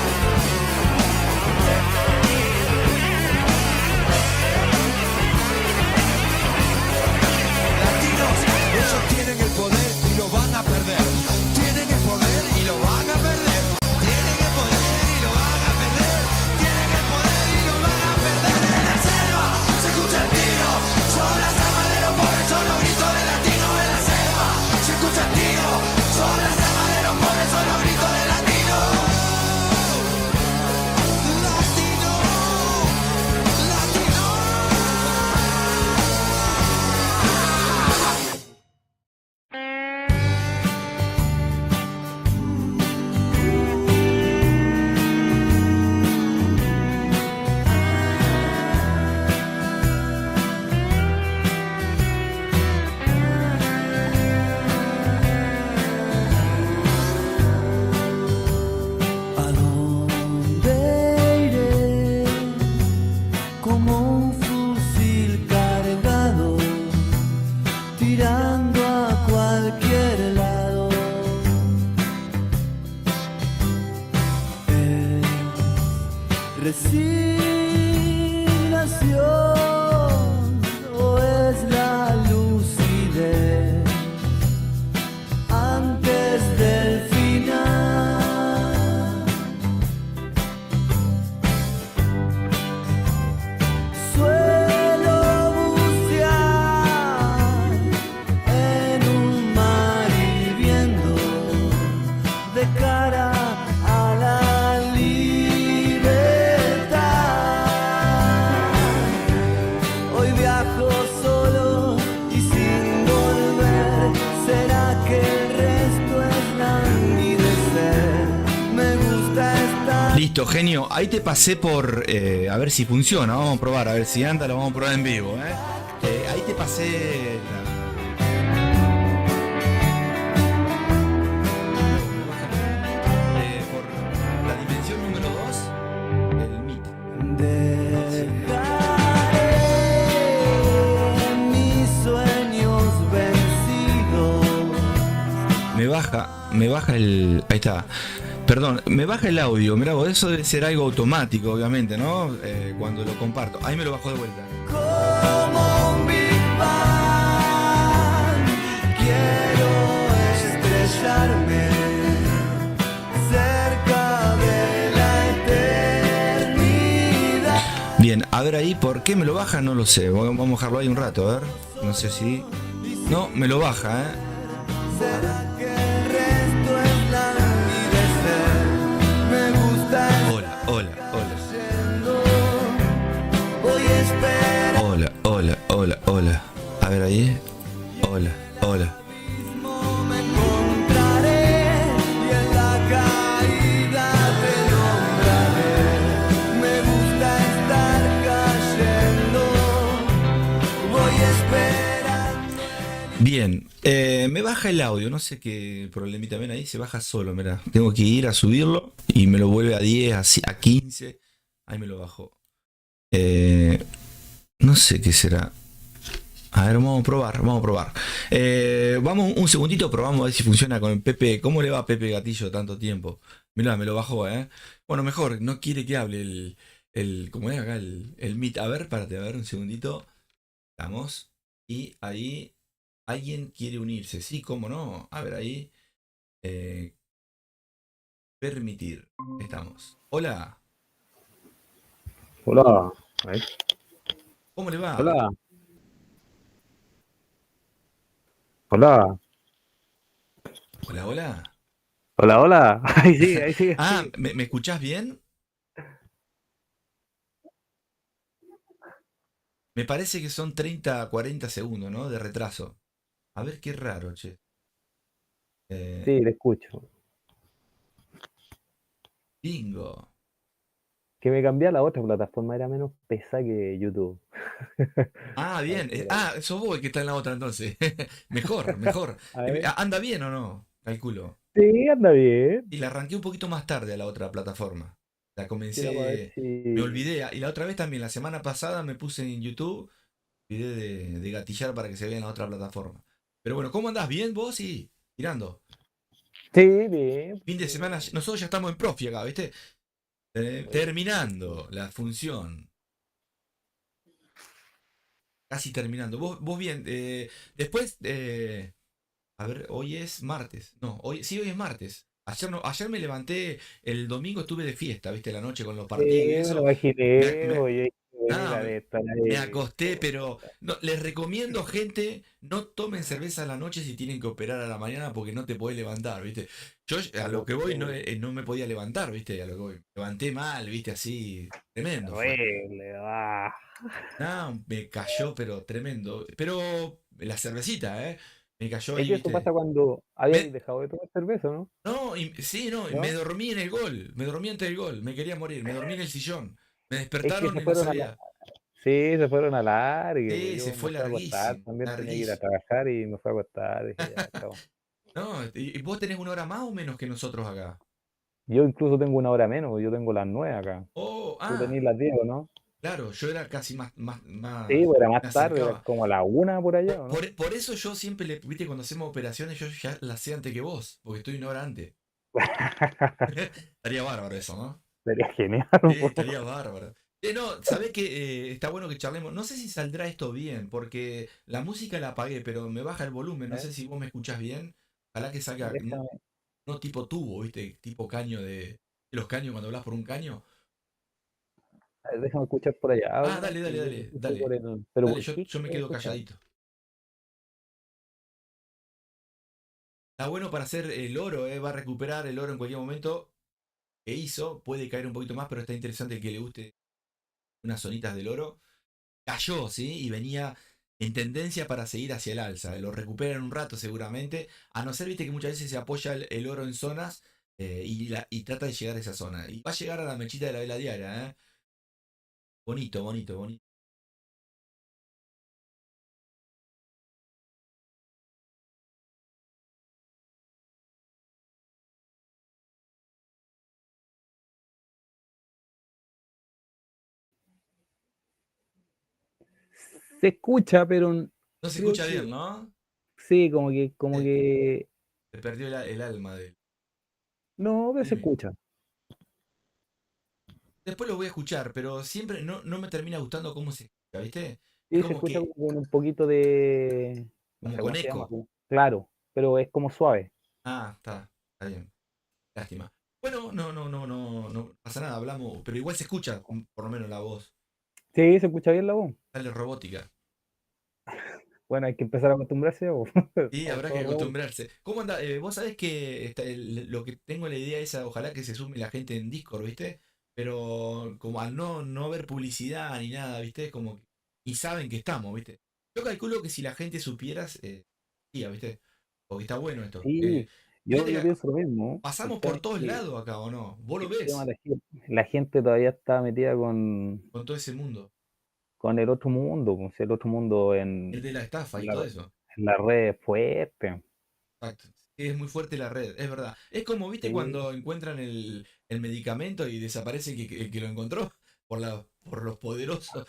Latinos, ellos tienen el poder y lo van a perder. Tienen el poder y lo van a perder. Tienen el poder y lo van a perder. Tienen el poder y lo van a perder. En la selva se escucha el tiro. Son las almas de los pobres, son los gritos de latino en la selva. Se escucha el tiro. Son las almas de los pobres, son los gritos de latino. Latino. Latino. ¿A dónde iré? Como un fusil cargado, tirando a cualquier lado. ¿Es resignación o es la lucidez antes del final? Suelo bucear en un mar hirviendo de cara a la libertad. Hoy viajo solo y sin volver. ¿Será que el resto es languidecer? Me gusta estar. Listo, genio. Ahí te pasé por... a ver si funciona. Vamos a probar. A ver si anda. Lo vamos a probar en vivo, ¿eh? Ahí te pasé... por la dimensión número 2. El Meet. Dejaré mis sueños vencidos. Me baja el... Ahí está. Perdón, me baja el audio. Mirá vos, eso debe ser algo automático, obviamente, ¿no? Cuando lo comparto. Ahí me lo bajo de vuelta. Como un Big Bang, quiero estrellarme A ver ahí, ¿por qué me lo baja? No lo sé. Vamos a dejarlo ahí un rato, a ver. No sé si... No, me lo baja, ¿eh? ¿Será que el resto es la vida? Me gusta Hola, hola, hola. yendo. Voy a esperar. Hola, hola, hola, hola. A ver ahí. Hola, hola. Mismo me encontraré y en la caída te nombraré. Me gusta estar cayendo. Voy a esperar. Bien, me baja el audio, no sé qué problemita ven ahí, se baja solo, mirá. Tengo que ir a subirlo y me lo vuelve a 10, a 15. Ahí me lo bajó. No sé qué será. A ver, vamos a probar, vamos a probar. Vamos un segundito, probamos a ver si funciona con el Pepe. ¿Cómo le va a Pepe Gatillo tanto tiempo? Mirá, me lo bajó, ¿eh? Bueno, mejor, no quiere que hable ¿cómo es acá? El Meet. A ver, párate, a ver, un segundito. Estamos. Y ahí alguien quiere unirse. Sí, cómo no. A ver, ahí. eh, permitir. Estamos. Hola, Hola, ahí. ¿cómo le va? Hola, hola, Hola, hola. hola, hola. Ahí sigue, ahí Ah, sigue. ¿me escuchás bien? Me parece que son 30 a 40 segundos, ¿no? De retraso. A ver qué raro, che. Eh, Sí, te escucho. bingo. Que me cambié a la otra plataforma, era menos pesada que YouTube. Ah, A ver bien. si era- Sos vos el que está en la otra entonces. Mejor, mejor. A ver. ¿Anda bien o no? Calculo. Sí, anda bien. Y la arranqué un poquito más tarde a la otra plataforma. La Era para ver comencé, me si. olvidé. Y la otra vez también, la semana pasada me puse en YouTube, olvidé de gatillar para que se vea en la otra plataforma. Pero bueno, ¿cómo andás? ¿Bien vos? Sí, tirando. Sí, bien. Fin de semana, nosotros ya estamos en profi acá, ¿viste? Terminando la función. Casi terminando. Vos bien. Después, a ver, hoy es martes. No, sí, hoy es martes. Ayer, no, ayer me levanté, el domingo estuve de fiesta, ¿viste? La noche con los Sí, partidos y me lo eso. imaginé. Me, me- Oye, bueno, nada, la de estar me ahí. acosté, pero no, les recomiendo, gente, no tomen cerveza a la noche si tienen que operar a la mañana porque no te podés levantar, ¿viste? Yo a lo que voy no, no me podía levantar, ¿viste? A lo que voy. Me levanté mal, ¿viste? Así, tremendo fue. Horrible, ah. No, me cayó, pero tremendo. Pero la cervecita, ¿eh? Me cayó Es ahí, que eso ¿viste? pasa cuando habías Me- dejado de tomar cerveza, ¿no? no, sí, no, me ¿No? dormí en el gol. Me dormí antes del gol. Me quería morir. Me dormí en el sillón. Me Es que despertaron se y no fueron a la. salía. Sí, se fueron a largue, pues, Sí, se yo me fue fui a acostar, larguísimo. también tenía que ir a Larguísimo. trabajar y me fui a acostar, dije ya, chao. No, y vos tenés una hora más o menos que nosotros acá. Yo incluso tengo una hora menos, yo tengo las 9 acá. Oh, Tú ah, tenés las 10, ¿o no? claro, yo era casi Sí, pues era más me tarde, era acercaba. como a la 1 por allá, ¿o no? Por eso yo siempre viste, cuando hacemos operaciones, yo ya las sé antes que vos, porque estoy una hora antes. Estaría bárbaro eso, ¿no? Sería genial, po. Estaría bárbaro. No, sabés que está bueno que charlemos. No sé si saldrá esto bien, porque la música la apagué, pero me baja el volumen. No ¿Eh? sé si vos me escuchás bien. Ojalá que salga, no, Déjame, no tipo tubo, ¿viste? Tipo caño de los caños cuando hablas por un caño. a ver, déjame escuchar por allá, Ah, habla dale, dale, y yo te dale, escucho por dale. el. Pero Dale, ¿por qué yo me quieres quedo escuchar? calladito. Está bueno para hacer el oro, va a recuperar el oro en cualquier momento que hizo. Puede caer un poquito más, pero está interesante el que le guste unas zonitas del oro. Cayó, ¿sí? Y venía en tendencia para seguir hacia el alza. Lo recupera en un rato seguramente. A no ser, viste, que muchas veces se apoya el oro en zonas y trata de llegar a esa zona. Y va a llegar a la mechita de la vela diaria, ¿eh? Bonito, bonito, bonito. Se escucha, pero No se creo escucha que bien, ¿no? sí, como Eh, que Se perdió el alma de él. no, pero se Dime. escucha. Después lo voy a escuchar, pero siempre no me termina gustando cómo se escucha, ¿viste? Es Sí, se como escucha que, como con un poquito de, no como sé con cómo se llama, eco. po. Claro, pero es como suave. Ah, está bien. Lástima. Bueno, no pasa nada, hablamos, pero igual se escucha, por lo menos la voz. Sí, se escucha bien la voz. Sale robótica. Bueno, hay que empezar a acostumbrarse, po. Y Estamos habrá que todos robots. acostumbrarse. ¿Cómo anda? Vos sabés que lo que tengo la idea esa, ojalá que se sume la gente en Discord, ¿viste? Pero como al no ver publicidad ni nada, ¿viste? Es como que y saben que estamos, ¿viste? Yo calculo que si la gente supieras, sí, ¿viste? Porque está bueno esto. Sí, Fíjate yo que pienso lo mismo. El pasamos tema por es todos que lados acá, ¿o no? Vos lo el tema ves la gente todavía está metida con todo ese mundo. con el otro mundo, pues, el otro mundo El de la estafa en y la, todo eso. en la red fuerte. Exacto. Sí, es muy fuerte la red, es verdad. Es como, viste, Sí. cuando encuentran el medicamento y desaparece el que lo encontró por los poderosos.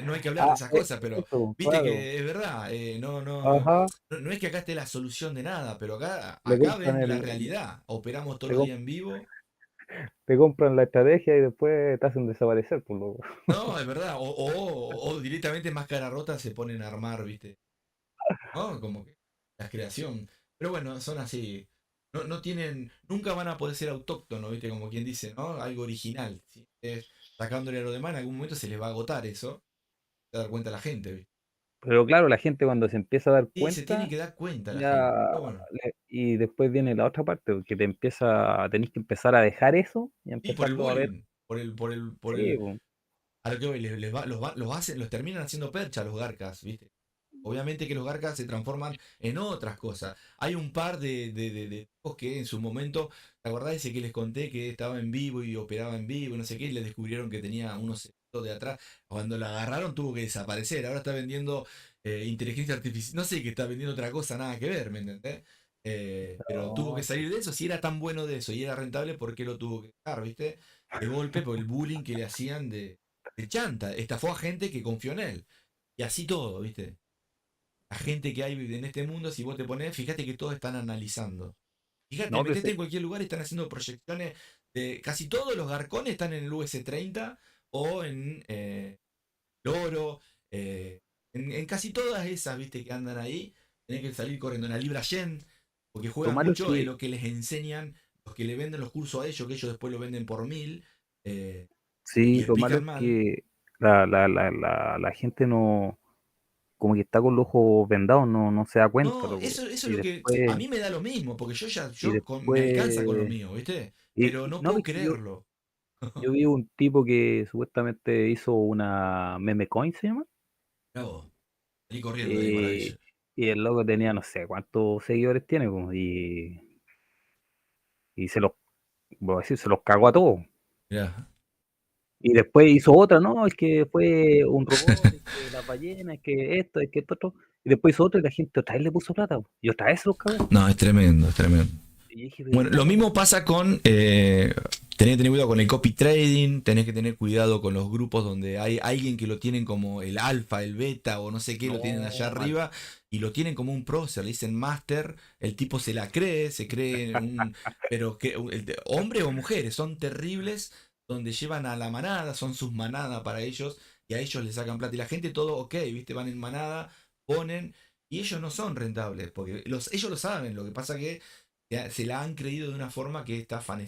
No hay que hablar de Ah, esas cosas, pero eso, viste claro. que es verdad. Ajá, No es que acá esté la solución de nada, pero le acá compran ven la realidad. Operamos todos te, los com- días en vivo. te compran la estrategia y después te hacen desaparecer, por loco. No, es verdad. O directamente máscara rota se ponen a armar, viste. ¿No? Como que la creación. Pero bueno, son así. No tienen, nunca van a poder ser autóctonos, ¿viste? Como quien dice, ¿no? Algo original. Si es sacándole a lo demás, en algún momento se les va a agotar eso. Se va a dar cuenta la gente, ¿viste? Pero claro, la gente cuando se empieza a dar Sí, se tiene cuenta, que dar cuenta la gente. ya, Pero bueno. y después viene la otra parte, que tenés que empezar a dejar eso y Sí, por el empezarlo a ver. bullying. Por Sí, el. A lo que voy, los terminan haciendo percha a los garcas, ¿viste? Obviamente que los garcas se transforman en otras cosas. Hay un par de tipos que en su momento, ¿te acordás ese que les conté que estaba en vivo y operaba en vivo y no sé qué? Y le descubrieron que tenía unos secretos de atrás. Cuando la agarraron tuvo que desaparecer. Ahora está vendiendo inteligencia artificial. No sé, que está vendiendo otra cosa, nada que ver, ¿me entendés? Pero tuvo que no, salir de eso. Si era tan bueno de eso y era rentable, ¿por qué lo tuvo que dejar, viste? De golpe por el bullying que le hacían de chanta. Estafó a gente que confió en él. Y así todo, ¿viste? La gente que hay en este mundo, si vos te pones, fíjate que todos están analizando. Fíjate, no, pero metete en cualquier lugar y están haciendo proyecciones de casi todos los garcones están en el US-30 o en Loro, en casi todas esas, viste, que andan ahí, tenés que salir corriendo en la Libra Yen, porque lo juegan malo es mucho en que, lo que les enseñan, los que le venden los cursos a ellos, que ellos después lo venden por 1000, eh, y sí, lo malo explican es mal. que la gente no, como que está con los ojos vendados, no se da cuenta, No, loco. eso es Y lo que a después, mí me da lo mismo, porque y me alcanza con lo después, mío, ¿viste? y, Pero no no, puedo es que creerlo. yo vi un tipo que supuestamente hizo una meme coin, se llama. Bravo, salí corriendo de ahí, Y, maravilla. y el loco tenía no sé cuántos seguidores tiene, pues, y se los, voy a decir, se los cagó a todos. Mirá. Y después hizo otra, no, es que fue un robot, es que las ballenas, es que esto otro. Y después hizo otra y la gente otra vez le puso plata, po, y otra vez se los cagó. No, es tremendo, es tremendo. Y yo dije, Bueno, pero lo ¿cómo? mismo pasa con. Tenés que tener cuidado con el copy trading, tenés que tener cuidado con los grupos donde hay alguien que lo tienen como el alfa, el beta o no sé qué, lo tienen allá No, mal. arriba y lo tienen como un prócer, le dicen master, el tipo se la cree, se cree un. Pero que hombres o mujeres son terribles, donde llevan a la manada, son sus manadas para ellos y a ellos les sacan plata. Y la gente todo ok, ¿viste? Van en manada, ponen y ellos no son rentables, porque ellos lo saben, lo que pasa que se la han creído de una forma que estafan,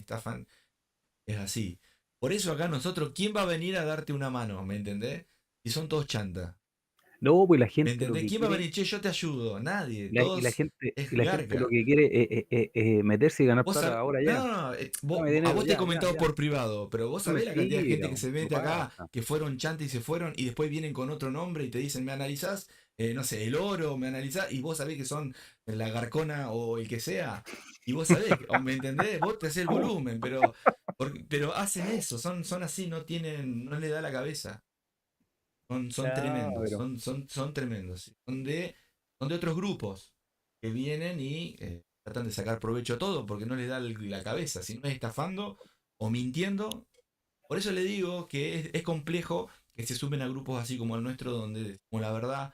es así. Por eso acá nosotros, ¿quién va a venir a darte una mano? ¿Me entendés? Si son todos chantas. No, pues la ¿Me gente lo entendés? que ¿Quién va a quiere, venir? Che, yo te ayudo. Nadie. y la Todos gente, es y la gente lo garca. que quiere es meterse y ganar Vos plata sabés, ahora no, ya. no, no, Dame a dinero, vos te he ya, ya, comentado ya. por privado, pero vos No, sabés la cantidad de sí, gente que se no mete acá, pasa. que fueron chantas y se fueron, y después vienen con otro nombre y te dicen, ¿me analizás? No sé, el oro, ¿me analizás? Y vos sabés que son la garcona o el que sea, y vos sabés, ¿me entendés? Vos te haces el volumen, pero hacen eso, son así, no le da la cabeza. Son No, tremendos, pero son tremendos. Sí. Son de otros grupos que vienen y tratan de sacar provecho a todo porque no les da la cabeza. Si no es estafando o mintiendo. Por eso le digo que es complejo que se sumen a grupos así como el nuestro, donde decimos la verdad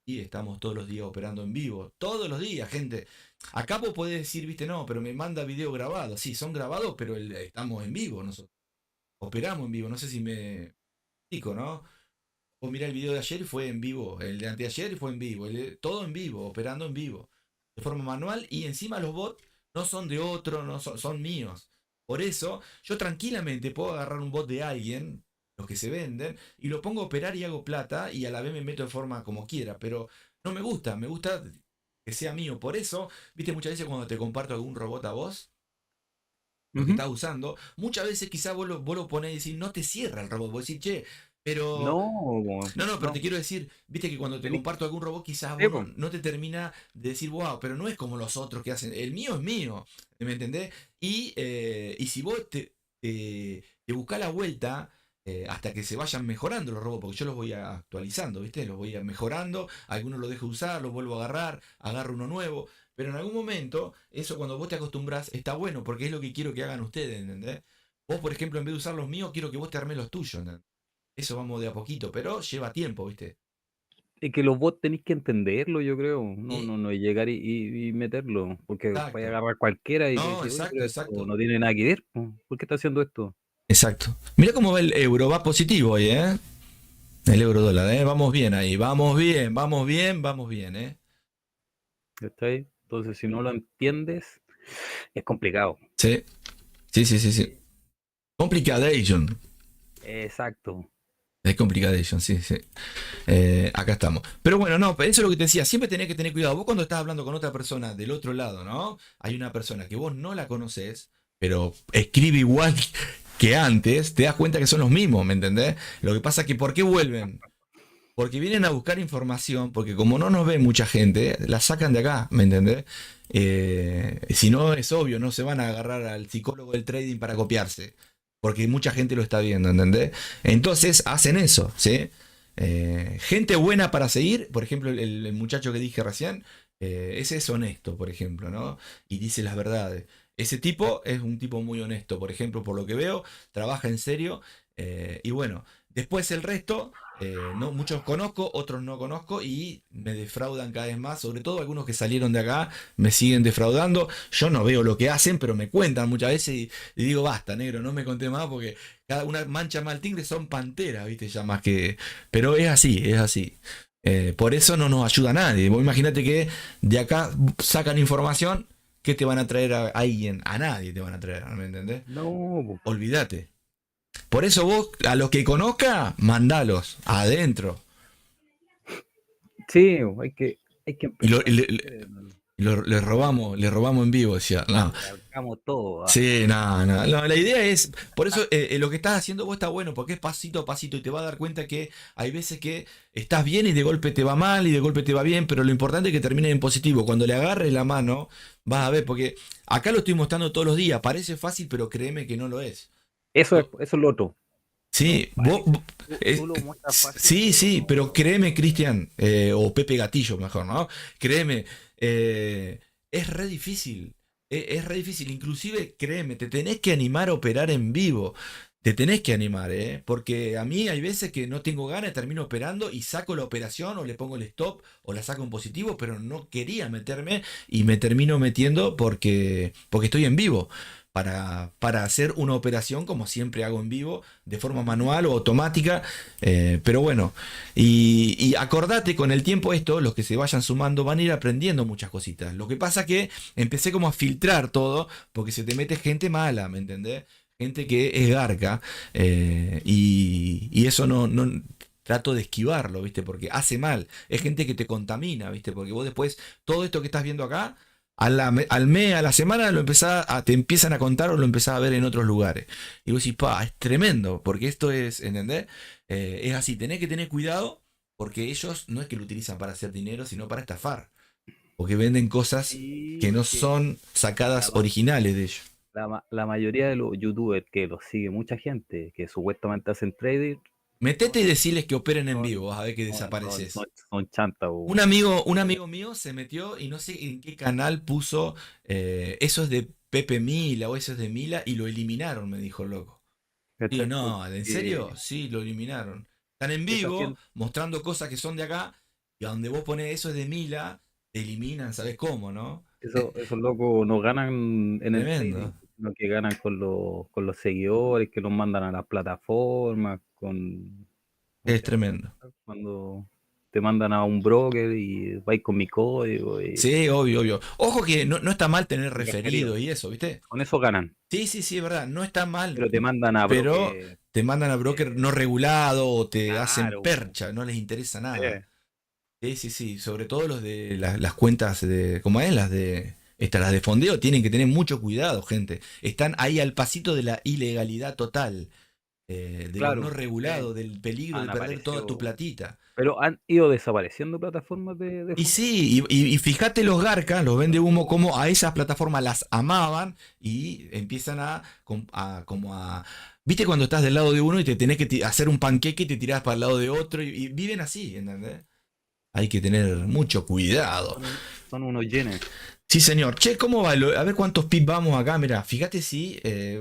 y estamos todos los días operando en vivo. Todos los días, gente. Acá vos podés decir, viste, no, pero me manda video grabado. Sí, son grabados, pero estamos en vivo nosotros. Operamos en vivo. No sé si me explico, ¿no? Vos mirá el video de ayer y fue en vivo, el de anteayer fue en vivo, todo en vivo, operando en vivo, de forma manual y encima los bots no son de otro, no son míos. Por eso yo tranquilamente puedo agarrar un bot de alguien, los que se venden, y lo pongo a operar y hago plata y a la vez me meto de forma como quiera, pero no me gusta que sea mío. Por eso, viste, muchas veces cuando te comparto algún robot a vos, lo que Ujú. estás usando, muchas veces quizás vos lo ponés y decís, no te cierra el robot, vos decís, che, pero... No, No, pero no. te quiero decir, viste que cuando te Tenés- comparto algún robot, quizás Sí, vos po. no te termina de decir, wow, pero no es como los otros que hacen. El mío es mío, ¿me entendés? Y si vos te buscás la vuelta hasta que se vayan mejorando los robots, porque yo los voy actualizando, ¿viste? Los voy mejorando, algunos los dejo usar, los vuelvo a agarrar, agarro uno nuevo. Pero en algún momento, eso cuando vos te acostumbras, está bueno, porque es lo que quiero que hagan ustedes, ¿entendés? Vos, por ejemplo, en vez de usar los míos, quiero que vos te armes los tuyos, ¿entendés? Eso vamos de a poquito, pero lleva tiempo, ¿viste? Es que los bots tenéis que entenderlo, yo creo. No, Y- no, no es llegar y meterlo. Porque vaya a exacto. agarrar cualquiera y te No, dice, oye, exacto, pero esto exacto. no tiene nada que ver, po. ¿Por qué está haciendo esto? Exacto. Mira cómo va el euro, va positivo hoy, ¿eh? El euro dólar, ¿eh? Vamos bien ahí, vamos bien, vamos bien, vamos bien, ¿eh? ¿Cachai? Entonces, si no lo entiendes, es complicado. Sí, sí, sí, sí, sí. Complication. Exacto. Es complication, sí, sí. Acá estamos. Pero bueno, no, eso es lo que te decía. Siempre tenés que tener cuidado. Vos cuando estás hablando con otra persona del otro lado, ¿no? Hay una persona que vos no la conocés, pero escribe igual que antes, te das cuenta que son los mismos, ¿me entendés? Lo que pasa es que ¿por qué vuelven? Porque vienen a buscar información, porque como no nos ve mucha gente, la sacan de acá, ¿me entendés? Si no, es obvio, no se van a agarrar al psicólogo del trading para copiarse, porque mucha gente lo está viendo, ¿entendés? Entonces hacen eso, ¿sí? Gente buena para seguir, por ejemplo, el muchacho que dije recién, ese es honesto, por ejemplo, ¿no? Y dice las verdades. Ese tipo es un tipo muy honesto, por ejemplo, por lo que veo, trabaja en serio, y bueno, después el resto... no, muchos conozco, otros no conozco y me defraudan cada vez más, sobre todo algunos que salieron de acá me siguen defraudando. Yo no veo lo que hacen, pero me cuentan muchas veces y digo, basta, negro, no me conté más porque cada una mancha más al tigre son panteras, ¿viste? Ya más que... Pero es así, es así. Por eso no nos ayuda nadie. Vos imagínate que de acá sacan información que te van a traer a alguien, a nadie te van a traer, ¿me entendés? No, po. Olvídate. Por eso vos, a los que conozca, mandalos adentro. Sí, hay que Y, empezar a le, entender. le robamos en vivo, decía. No. Le hagamos todo. Sí, no, no, no, la idea es, por eso lo que estás haciendo vos está bueno, porque es pasito a pasito y te va a dar cuenta que hay veces que estás bien y de golpe te va mal y de golpe te va bien, pero lo importante es que termine en positivo. Cuando le agarres la mano, vas a ver, porque acá lo estoy mostrando todos los días, parece fácil, pero créeme que no lo es. Eso es lo otro. Sí, Parece, tú lo muestras fácil, sí, pero sí, pero no. créeme, Cristian, o Pepe Gatillo mejor, ¿no? Créeme, es re difícil, es re difícil, inclusive, créeme, te tenés que animar a operar en vivo, te tenés que animar, ¿eh? Porque a mí hay veces que no tengo ganas, termino operando y saco la operación o le pongo el stop o la saco en positivo, pero no quería meterme y me termino metiendo porque estoy en vivo. Para hacer una operación como siempre hago en vivo, de forma manual o automática, pero bueno, y acordate con el tiempo esto, los que se vayan sumando van a ir aprendiendo muchas cositas. Lo que pasa que empecé como a filtrar todo, porque se te mete gente mala, ¿me entendés? Gente que es garca, y eso no trato de esquivarlo, ¿viste? Porque hace mal, es gente que te contamina, ¿viste? Porque vos después, todo esto que estás viendo acá, al mes, a la semana te empiezan a contar o lo empezás a ver en otros lugares. Y vos decís, pa, es tremendo, porque esto es, ¿entendés? Es así, tenés que tener cuidado, porque ellos no es que lo utilizan para hacer dinero, sino para estafar. Porque venden cosas Sí, que no porque son la, sacadas ma- originales de ellos. la mayoría de los youtubers que los sigue mucha gente, que supuestamente hacen trading, Metete y son, decirles que operen en son, vivo, vas a ver que son, desapareces. son chantas, Un amigo mío se metió y no sé en qué canal puso eso es de Pepe Mila o eso es de Mila y lo eliminaron, me dijo el loco. Digo, ¿cachai? no, ¿en serio? Porque Sí, lo eliminaron. Están en está vivo haciendo mostrando cosas que son de acá y a donde vos pones eso es de Mila, te eliminan, ¿sabes cómo, no? esos locos no ganan en el trading, Tremendo. sino que ganan con los seguidores que los mandan a las plataformas, ¿cómo Es se llama? tremendo. Cuando te mandan a un broker y vais con mi código Sí, obvio, obvio. Ojo que no está mal tener y es querido. referidos y eso, ¿viste? Con eso ganan, Sí, sí, sí, es verdad, no está mal, pero te mandan a pero brokers te mandan a broker no regulado o te hacen Claro, percha, no les interesa nada. eh, Sí, sobre todo los de las cuentas de, ¿cómo es? Las de fondeo tienen que tener mucho cuidado, gente. Están ahí al pasito de la ilegalidad total, de lo no claro, regulado, del peligro de han perder toda tu aparecido, platita. pero han ido desapareciendo plataformas de Y fondeo. sí, y fíjate los garcas, los vende humo, como a esas plataformas las amaban y empiezan como a... ¿Viste cuando estás del lado de uno y te tenés que hacer un panqueque y te tirás para el lado de otro? Y viven así, ¿entendés? Hay que tener mucho cuidado. Son unos yenes. Sí, señor. Che, ¿cómo va? A ver cuántos pip vamos acá. Mirá, fíjate si...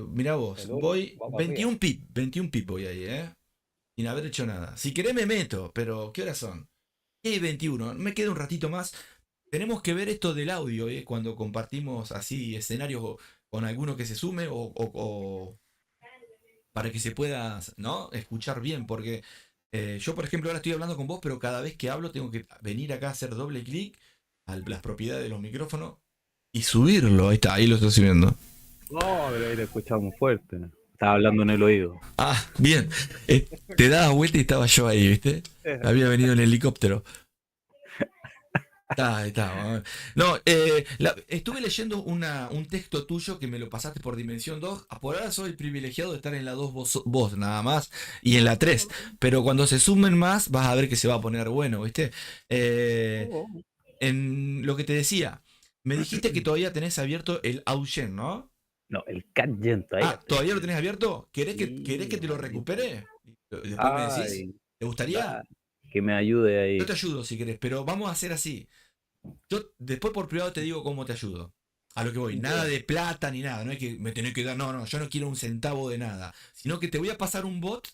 mirá vos, El oro voy va para arriba. 21 pip voy ahí, sin haber hecho nada. Si querés me meto, pero ¿qué horas son? 21, me queda un ratito más. Tenemos que ver esto del audio, cuando compartimos así escenarios con alguno que se sume o para que se pueda, ¿no? Escuchar bien, porque yo, por ejemplo, ahora estoy hablando con vos, pero cada vez que hablo tengo que venir acá a hacer doble clic a las propiedades de los micrófonos y subirlo. Ahí está, ahí lo estoy subiendo. No, pero ahí te escuchaba muy fuerte, ¿no? Estaba hablando en el oído. Ah, bien. Te dabas vuelta y estaba yo ahí, ¿viste? Había venido en helicóptero. Está. Bueno. No, estuve leyendo un texto tuyo que me lo pasaste por Dimensión 2. Por ahora soy privilegiado de estar en la 2 vos nada más y en la 3. Pero cuando se sumen más, vas a ver que se va a poner bueno, ¿viste? Eh, Oh, en lo que te decía, me dijiste que todavía tenés abierto el Augen, ¿no? no, el Cat Gen todavía Ah, estoy ¿todavía lo aquí. tenés abierto? ¿Querés que Sí, te lo maldito. recupere? Después me decís. Ay, ¿Te gustaría? da, que me ayude Yo ahí. te ayudo si querés, pero vamos a hacer así. Yo después por privado te digo cómo te ayudo. A lo que voy, nada Ya. de plata ni nada, no es que me tenés que dar, no, yo no quiero un centavo de nada, sino que te voy a pasar un bot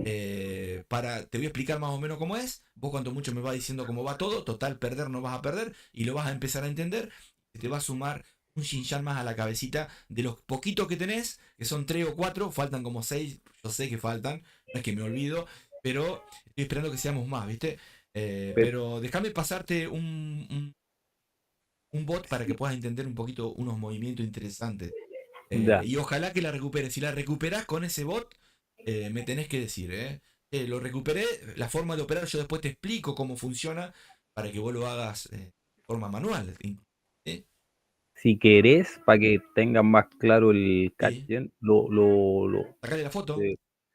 te voy a explicar más o menos cómo es, vos cuanto mucho me vas diciendo cómo va todo, total perder no vas a perder y lo vas a empezar a entender, te va a sumar un Xinjiang más a la cabecita de los poquitos que tenés, que son 3 o 4, faltan como 6, yo sé que faltan, no es que me olvido, pero estoy esperando que seamos más, ¿viste? Pero, Pero déjame pasarte un bot para que sí, puedas entender un poquito unos movimientos interesantes. ya. Y ojalá que la recuperes. Si la recuperás con ese bot, me tenés que decir, lo recuperé, la forma de operar, yo después te explico cómo funciona para que vos lo hagas de forma manual. ¿Sí? Si querés, para que tengan más claro el Cat Sí. Gen, Sacale la foto.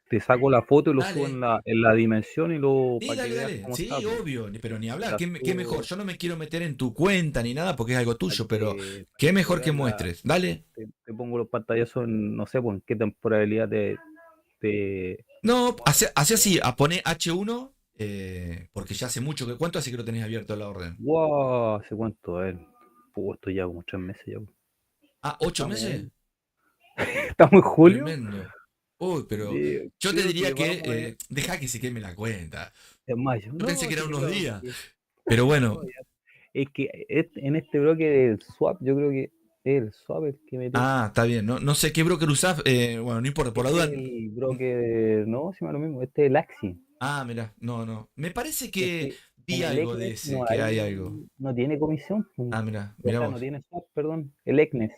te saco la foto y lo subo Dale. en la dimensión y Sí, para que veas dale. cómo está, Sí, pues. obvio. Pero ni hablar. La ¿Qué mejor? subo Yo no me quiero meter en tu cuenta ni nada porque es algo tuyo, pero para qué que mejor que veas muestres. Dale. te pongo los pantallazos en, no sé, pues, en qué temporalidad te... No, hace así, a poner H1, porque ya hace mucho que. ¿Cuánto hace que lo tenés abierto la orden? Wow, ¿hace cuánto? A ver, esto ya como 3 meses ya, pues. Ah, ¿8 Estamos, meses? estamos en julio. Tremendo. Uy, pero yo te Creo diría que que vamos deja que se queme la cuenta. en mayo. Yo pensé No, que eran sí, unos claro, días. sí. Pero bueno, No, ya. Es que en este bloque del swap, yo creo que es el swap el que metió. está bien. No sé qué broker usás. Bueno, no importa, por la Este duda. es el broker, no, si me da lo mismo, este es el Axi. Mira, no. Me parece Es que que vi en el algo de ECNES ese, que hay algo. no tiene comisión, pues. O Mira sea, no vos. tiene swap, perdón, el ECNES.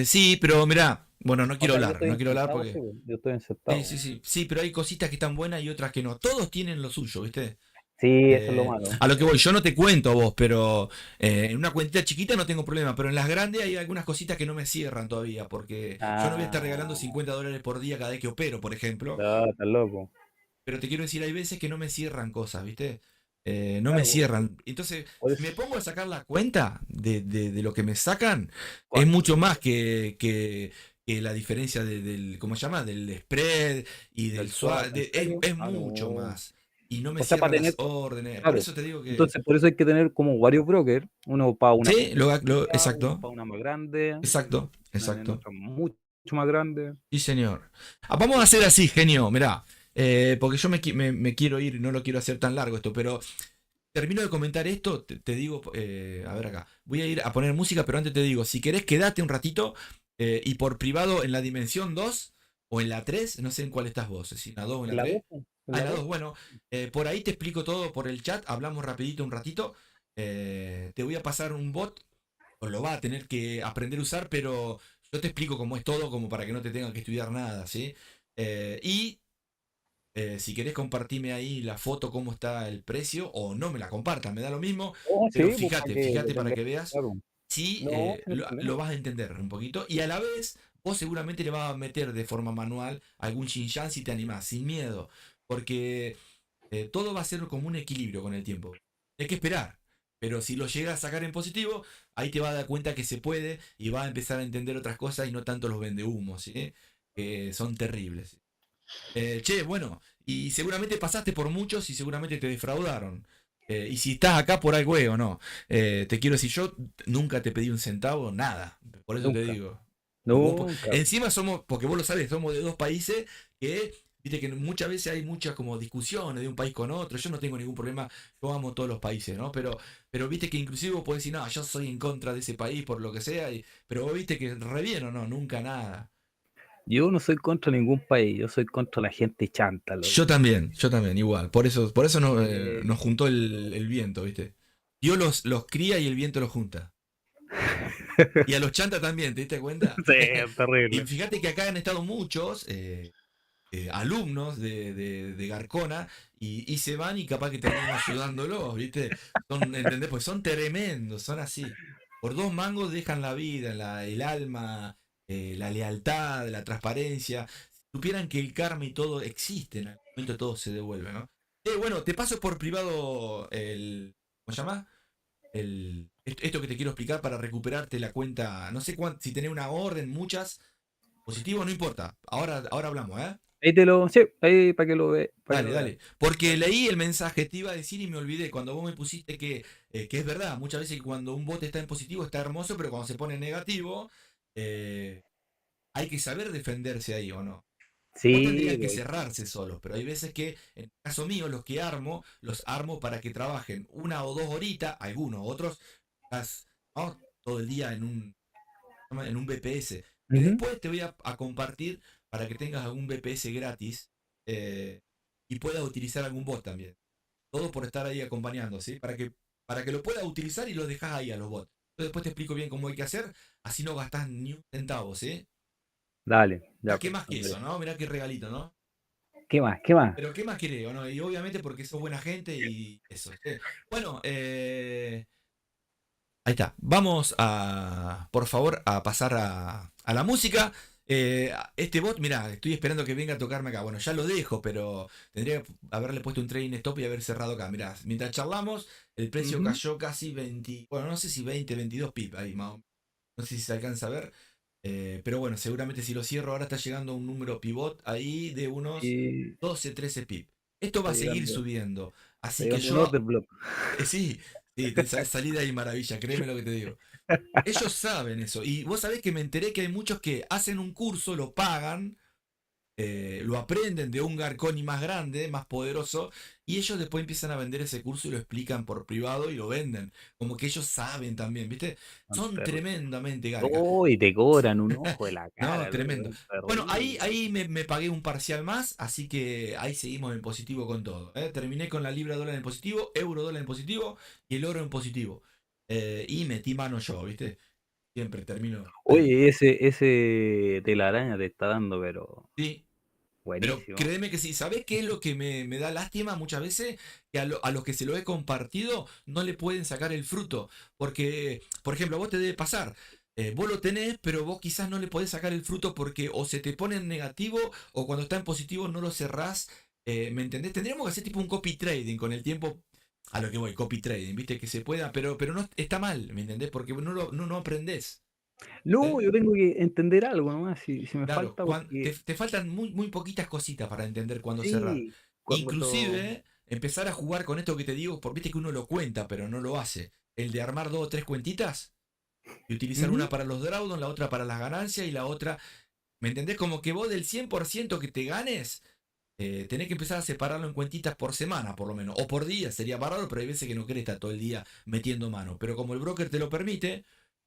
Sí, pero mira, bueno, O sea, yo estoy no en quiero hablar centavos, sí, porque. pues, yo estoy en Sí, centavos. sí, pero hay cositas que están buenas y otras que no. Todos tienen lo suyo, ¿viste? Sí, eso es lo malo. A lo que voy, yo no te cuento a vos, pero en una cuentita chiquita no tengo problema, pero en las grandes hay algunas cositas que no me cierran todavía, porque yo no voy a estar regalando Ah, $50 por día cada vez que opero, por ejemplo, no, está loco. pero te quiero decir, hay veces que no me cierran cosas, ¿viste? No me Claro, cierran. Entonces, por si me eso, pongo a sacar la cuenta de lo que me sacan, es ¿cuánto? mucho más que la diferencia ¿cómo se llama? Del spread y del ¿Del swap, swap, en serio? es Ah, mucho no. más. Y no me O sea, para cierran las tener, órdenes. Por claro. eso te digo que. Entonces, por eso hay que tener como varios brokers, uno para una Sí, cuenta chiquitita, uno exacto, para una más grande, en exacto. otra mucho más grande. Sí, señor. Vamos a hacer así, genio. Mirá, porque yo me quiero ir, no lo quiero hacer tan largo esto, pero termino de comentar esto, te digo, a ver acá, voy a ir a poner música, pero antes te digo, si querés quedate un ratito y por privado en la dimensión 2 o en la 3, no sé en cuál estás vos, si en la 2 o en En la la 3. 2, en En la la 2. 2, bueno, por ahí te explico todo por el chat, hablamos rapidito un ratito, te voy a pasar un bot, o lo va a tener que aprender a usar, pero yo te explico cómo es todo, como para que no te tenga que estudiar nada, ¿sí? Y si querés compartirme ahí la foto, cómo está el precio, o no me la compartas, me da lo mismo, No, pero sí, pues para que lo fíjate para tengas que veas claro. si No, no hay lo problema. vas a entender un poquito. Y a la vez, vos seguramente le vas a meter de forma manual algún Xinjiang si te animás, sin miedo. Porque todo va a ser como un equilibrio con el tiempo. Hay que esperar. Pero si lo llegas a sacar en positivo, ahí te vas a dar cuenta que se puede y vas a empezar a entender otras cosas y no tanto los vendehumos, ¿sí? Que son terribles. Che, bueno, y seguramente pasaste por muchos y seguramente te defraudaron. Y si estás acá por algo o no. Te quiero decir, yo nunca te pedí un centavo, nada. Por eso te Nunca, digo. nunca. Encima somos, porque vos lo sabés, somos de dos países que, viste que muchas veces hay muchas como discusiones de un país con otro. Yo no tengo ningún problema, yo amo todos los países, ¿no? Pero viste que inclusive vos podés decir, no, yo soy en contra de ese país por lo que sea. Pero vos viste que re bien o no, nunca nada. Yo no soy contra ningún país, yo soy contra la gente chanta, loco. Yo también, igual. Por eso nos Eh, juntó el viento, ¿viste? Dios los cría y el viento los junta. Y a los chanta también, ¿te diste cuenta? sí, es Y terrible. fíjate que acá han estado muchos alumnos de Garcona y se van y capaz que terminan ayudándolos, ¿viste? ¿Entendés? Pues son tremendos, son así. Por 2 mangos dejan la vida, el alma, la lealtad, la transparencia. Si supieran que el karma y todo existe, en algún momento todo se devuelve, ¿no? Bueno, te paso por privado ¿cómo se llama? Esto que te quiero explicar para recuperarte la cuenta. No sé si tenés una orden, muchas. Positivo, no importa. Ahora hablamos, ¿eh? Sí, ahí para que lo ve, para que Dale, lo vea. dale. Porque leí el mensaje, te iba a decir y me olvidé. Cuando vos me pusiste que es verdad, muchas veces cuando un bot está en positivo está hermoso, pero cuando se pone en negativo, eh, hay que saber defenderse ahí, ¿o no? Vos Sí, tendrían que cerrarse solos, pero hay veces que, en el caso mío, los que armo, los armo para que trabajen 1 o 2 horitas, algunos, otros, estás, ¿no? Todo el día en un BPS. Que ujú. después te voy a compartir para que tengas algún BPS gratis eh, y puedas utilizar algún bot también. Todo por estar ahí acompañando, ¿sí? Para que lo puedas utilizar y lo dejas ahí a los bots. Entonces después te explico bien cómo hay que hacer, así no gastás ni un centavo, ¿sí? Dale, Ah, ya ¿qué pues, más que Andrés. eso, no? Mirá qué regalito, ¿no? ¿Qué más? ¿Qué más? Pero ¿qué más querés, o no? Y obviamente porque sos buena gente y eso. Bueno, ahí está. Vamos por favor, a pasar a la música. Este bot, mirá, estoy esperando que venga a tocarme acá. Bueno, ya lo dejo, pero tendría que haberle puesto un trading stop y haber cerrado acá. Mirá, mientras charlamos, el precio Ujú. cayó casi 20, bueno, no sé si 20, 22 pip ahí, más o menos. No sé si se alcanza a ver. Pero bueno, seguramente si lo cierro ahora está llegando a un número pivot ahí de unos Y 12, 13 pip. Esto va a seguir subiendo. está Así que llegando un yo, order block. sí, sí, salí de ahí maravilla, créeme lo que te digo. Ellos saben eso. Y vos sabés que me enteré que hay muchos que hacen un curso, lo pagan, lo aprenden de un Garconi más grande, más poderoso, y ellos después empiezan a vender ese curso y lo explican por privado y lo venden. Como que ellos saben también, ¿viste? Son tremendamente garcas. Oh, y te cobran un ojo de la No, cara, loco, tremendo. es Bueno, ahí, terrible. ahí me pagué un parcial más, así que ahí seguimos en positivo con todo. Terminé con la libra dólar en positivo, euro dólar en positivo y el oro en positivo. Y metí mano yo, ¿viste? Siempre termino ahí. Oye, ese telaraña te está dando, pero Sí, pero buenísimo. créeme que sí. ¿Sabés qué es lo que me da lástima muchas veces? Que a los que se lo he compartido no le pueden sacar el fruto. Porque, por ejemplo, a vos te debe pasar. Vos lo tenés, pero vos quizás no le podés sacar el fruto porque o se te pone en negativo o cuando está en positivo no lo cerrás. ¿Me entendés? Tendríamos que hacer tipo un copy trading con el tiempo. A lo que voy, copy trading, viste que se pueda, pero no está mal, ¿me entendés? Porque no aprendés. No, ¿Eh? yo tengo que entender algo nomás, si me Claro, falta, porque te faltan muy poquitas cositas para entender cuándo cerrar. sí, cuando... Inclusive, empezar a jugar con esto que te digo, porque viste que uno lo cuenta, pero no lo hace. El de armar 2 o 3 cuentitas y utilizar Ujú. una para los drawdowns, la otra para las ganancias y la otra. ¿Me entendés? Como que vos del 100% que te ganes, tenés que empezar a separarlo en cuentitas por semana, por lo menos. O por día, sería bárbaro, pero hay veces que no querés estar todo el día metiendo mano. Pero como el broker te lo permite,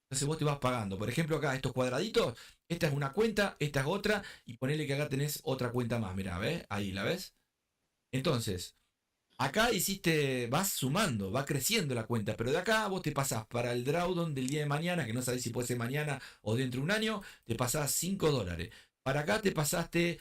entonces vos te vas pagando. Por ejemplo, acá estos cuadraditos, esta es una cuenta, esta es otra, y ponele que acá tenés otra cuenta más. Mirá, ¿ves? Ahí, ¿la ves? Entonces, acá vas sumando, va creciendo la cuenta, pero de acá vos te pasás para el drawdown del día de mañana, que no sabés si puede ser mañana o dentro de un año, te pasás $5. para acá te pasaste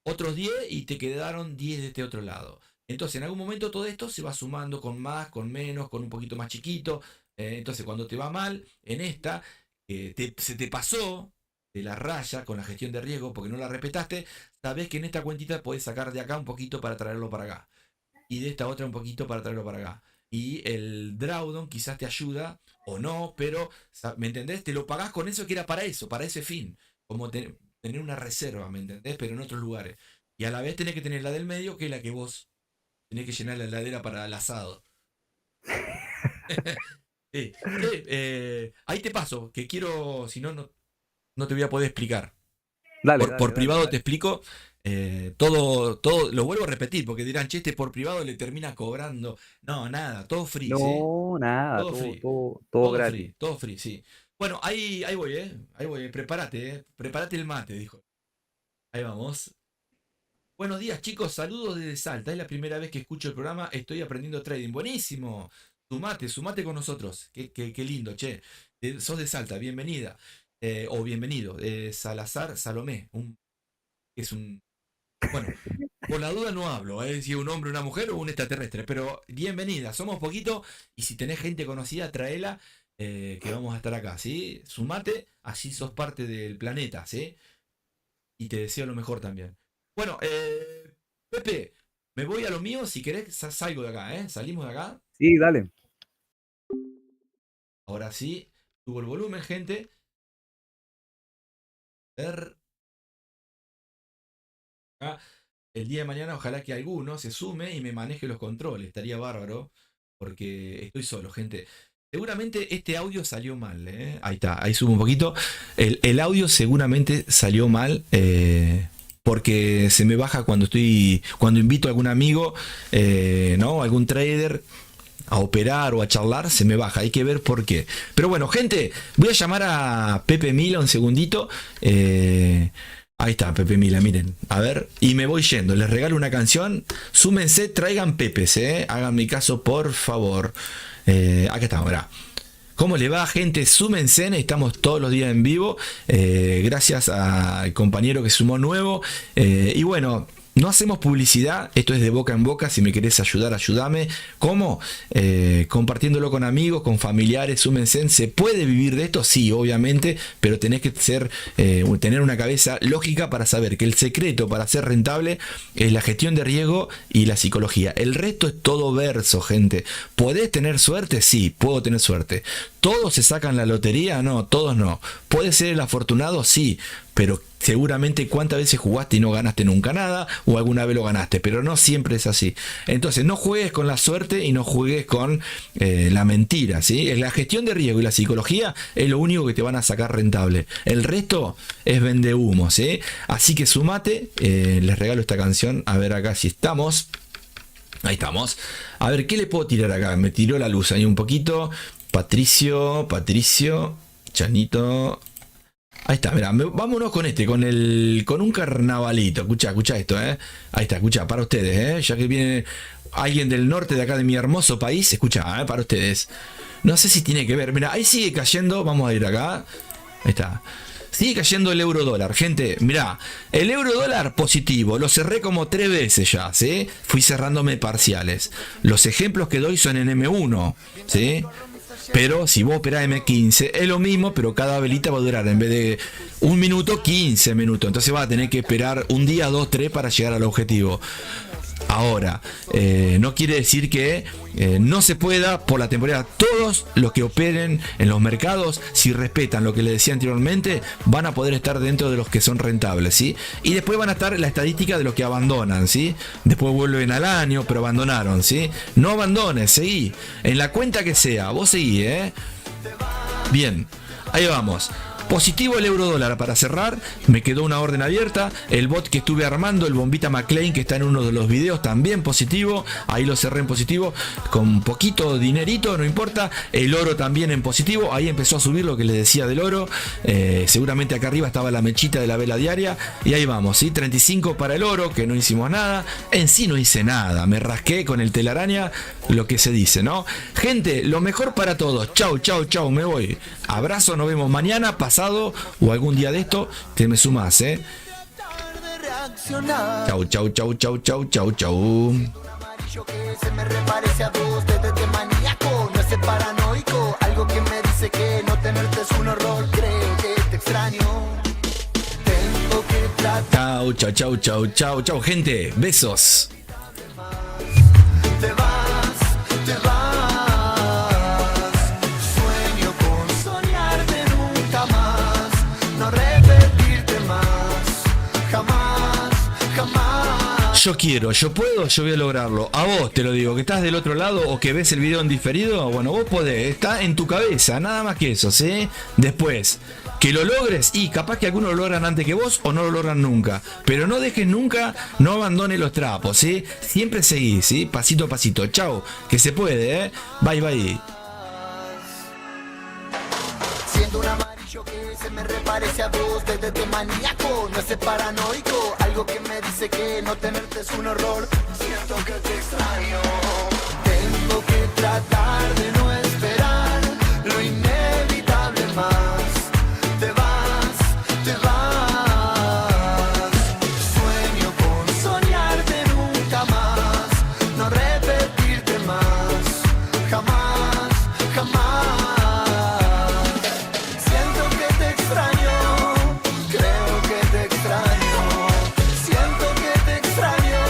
otros 10 y te quedaron 10 de este otro lado. Entonces, en algún momento todo esto se va sumando con más, con menos, con un poquito más chiquito. Entonces, cuando te va mal en esta, se te pasó de la raya con la gestión de riesgo porque no la respetaste, sabes que en esta cuentita podés sacar de acá un poquito para traerlo para acá. Y de esta otra un poquito para traerlo para acá. Y el drawdown quizás te ayuda o no, pero, ¿me entendés? Te lo pagás con eso que era para eso, para ese fin. Como tener una reserva, ¿me entendés? Pero en otros lugares. Y a la vez tenés que tener la del medio, que es la que vos tenés que llenar la heladera para el asado. Ahí te paso, que quiero, si no, no te voy a poder explicar. Dale, Por privado dale. te explico. Todo lo vuelvo a repetir, porque dirán, che, por privado le termina cobrando. No, nada, todo free, ¿sí? No, nada, Todo todo, free. todo Todo gratis. free, todo free, sí. Bueno, ahí voy, ahí voy, prepárate, prepárate el mate, dijo. Ahí vamos. Buenos días, chicos, saludos desde Salta. Es la primera vez que escucho el programa, estoy aprendiendo trading. Buenísimo. Sumate con nosotros. Qué lindo, che. Sos de Salta, bienvenida. O bienvenido. Salazar Salomé. Es un. Bueno, por la duda no hablo, si es un hombre, una mujer o un extraterrestre, pero bienvenida, somos poquito y si tenés gente conocida, traela, que vamos a estar acá, ¿sí? Sumate, así sos parte del planeta, ¿sí? Y te deseo lo mejor también. Bueno, Pepe, me voy a lo mío, si querés salgo de acá, ¿eh? Salimos de acá. Sí, dale. Ahora sí, subo el volumen, gente. Ver. Acá. El día de mañana ojalá que alguno se sume y me maneje los controles. Estaría bárbaro. Porque estoy solo, gente. Seguramente este audio salió mal. Ahí está, ahí subo un poquito. El audio seguramente salió mal. Porque se me baja cuando invito a algún amigo, ¿no? Algún trader a operar o a charlar, se me baja. Hay que ver por qué. Pero bueno, gente, voy a llamar a Pepe Mila un segundito. Ahí está, Pepe Mila, miren. A ver, y me voy yendo. Les regalo una canción. Súmense, traigan pepes, háganme caso, por favor. Acá estamos, mirá. ¿Cómo le va, gente? Súmense, estamos todos los días en vivo. Gracias al compañero que sumó nuevo. Y bueno, no hacemos publicidad, esto es de boca en boca. Si me querés ayudar, ayúdame. ¿Cómo? Compartiéndolo con amigos, con familiares, súmense. ¿Se puede vivir de esto? Sí, obviamente, pero tenés que tener una cabeza lógica para saber que el secreto para ser rentable es la gestión de riesgo y la psicología. El resto es todo verso, gente. ¿Podés tener suerte? Sí, puedo tener suerte. ¿Todos se sacan la lotería? No, todos no. ¿Puedes ser el afortunado? Sí, pero seguramente cuántas veces jugaste y no ganaste nunca nada, o alguna vez lo ganaste, pero no siempre es así. Entonces no juegues con la suerte y no juegues con la mentira, ¿sí? La gestión de riesgo y la psicología es lo único que te van a sacar rentable. El resto es vende humo, ¿sí? Así que sumate, les regalo esta canción, a ver acá si estamos. Ahí estamos. A ver, ¿qué le puedo tirar acá? Me tiró la luz ahí un poquito. Patricio, Chanito. Ahí está, mirá, vámonos con con un carnavalito. Escucha esto, Ahí está, escucha, para ustedes, ya que viene alguien del norte de acá de mi hermoso país, escucha, para ustedes. No sé si tiene que ver, mira, ahí sigue cayendo, vamos a ir acá. Ahí está. Sigue cayendo el euro dólar, gente, mirá, el euro dólar positivo, lo cerré como 3 veces ya, ¿sí? Fui cerrándome parciales. Los ejemplos que doy son en M1, ¿sí? Pero si vos operás M15 es lo mismo, pero cada velita va a durar en vez de 1 minuto, 15 minutos. Entonces vas a tener que esperar un día, 2, 3 para llegar al objetivo. Ahora, no quiere decir que no se pueda por la temporada. Todos los que operen en los mercados, si respetan lo que les decía anteriormente, van a poder estar dentro de los que son rentables, ¿sí? Y después van a estar en la estadística de los que abandonan, ¿sí? Después vuelven al año, pero abandonaron, ¿sí? No abandones, seguí. En la cuenta que sea, vos seguí, Bien, ahí vamos. Positivo el euro dólar para cerrar, me quedó una orden abierta. El bot que estuve armando, el Bombita McLean, que está en uno de los videos, también positivo. Ahí lo cerré en positivo, con poquito dinerito, no importa. El oro también en positivo, ahí empezó a subir lo que les decía del oro. Seguramente acá arriba estaba la mechita de la vela diaria. Y ahí vamos, ¿sí? 35 para el oro, que no hicimos nada. En sí no hice nada, me rasqué con el telaraña, lo que se dice, ¿no? Gente, lo mejor para todos. Chau, me voy. Abrazo, nos vemos mañana. pasado o algún día de esto, te me sumás, Chau, chau, chau, chau, chau, chau, chau. Amarillo que se me reparece a vos, de maníaco, no es paranoico, algo que me dice que no tenerte es un horror, creo que te extraño, tengo que tratar. Chau, chau, chau, chau, chau, chau, gente, besos. Te vas, sueño con soñarte nunca más, no repetirte más, jamás, jamás. Yo quiero, yo puedo, yo voy a lograrlo. A vos te lo digo, que estás del otro lado o que ves el video en diferido, bueno, vos podés, está en tu cabeza, nada más que eso, ¿sí? Después, que lo logres y capaz que algunos lo logran antes que vos o no lo logran nunca. Pero no dejes nunca, no abandones los trapos, ¿sí? Siempre seguís, ¿sí? Pasito a pasito. Chau, que se puede, Bye, bye. Siento un amarillo que se me reparece a vos, de maníaco, no es paranoico, algo que me dice que no tenerte es un horror, siento que te extraño, tengo que tratar de no esperar lo inevitable más, te vas, sueño con soñarte nunca más, no repetirte más, jamás, jamás. Siento que te extraño, creo que te extraño. Siento que te extraño,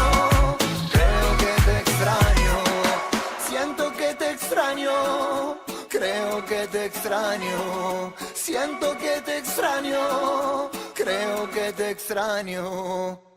creo que te extraño. Siento que te extraño, creo que te extraño. Siento que te extraño, creo que te extraño.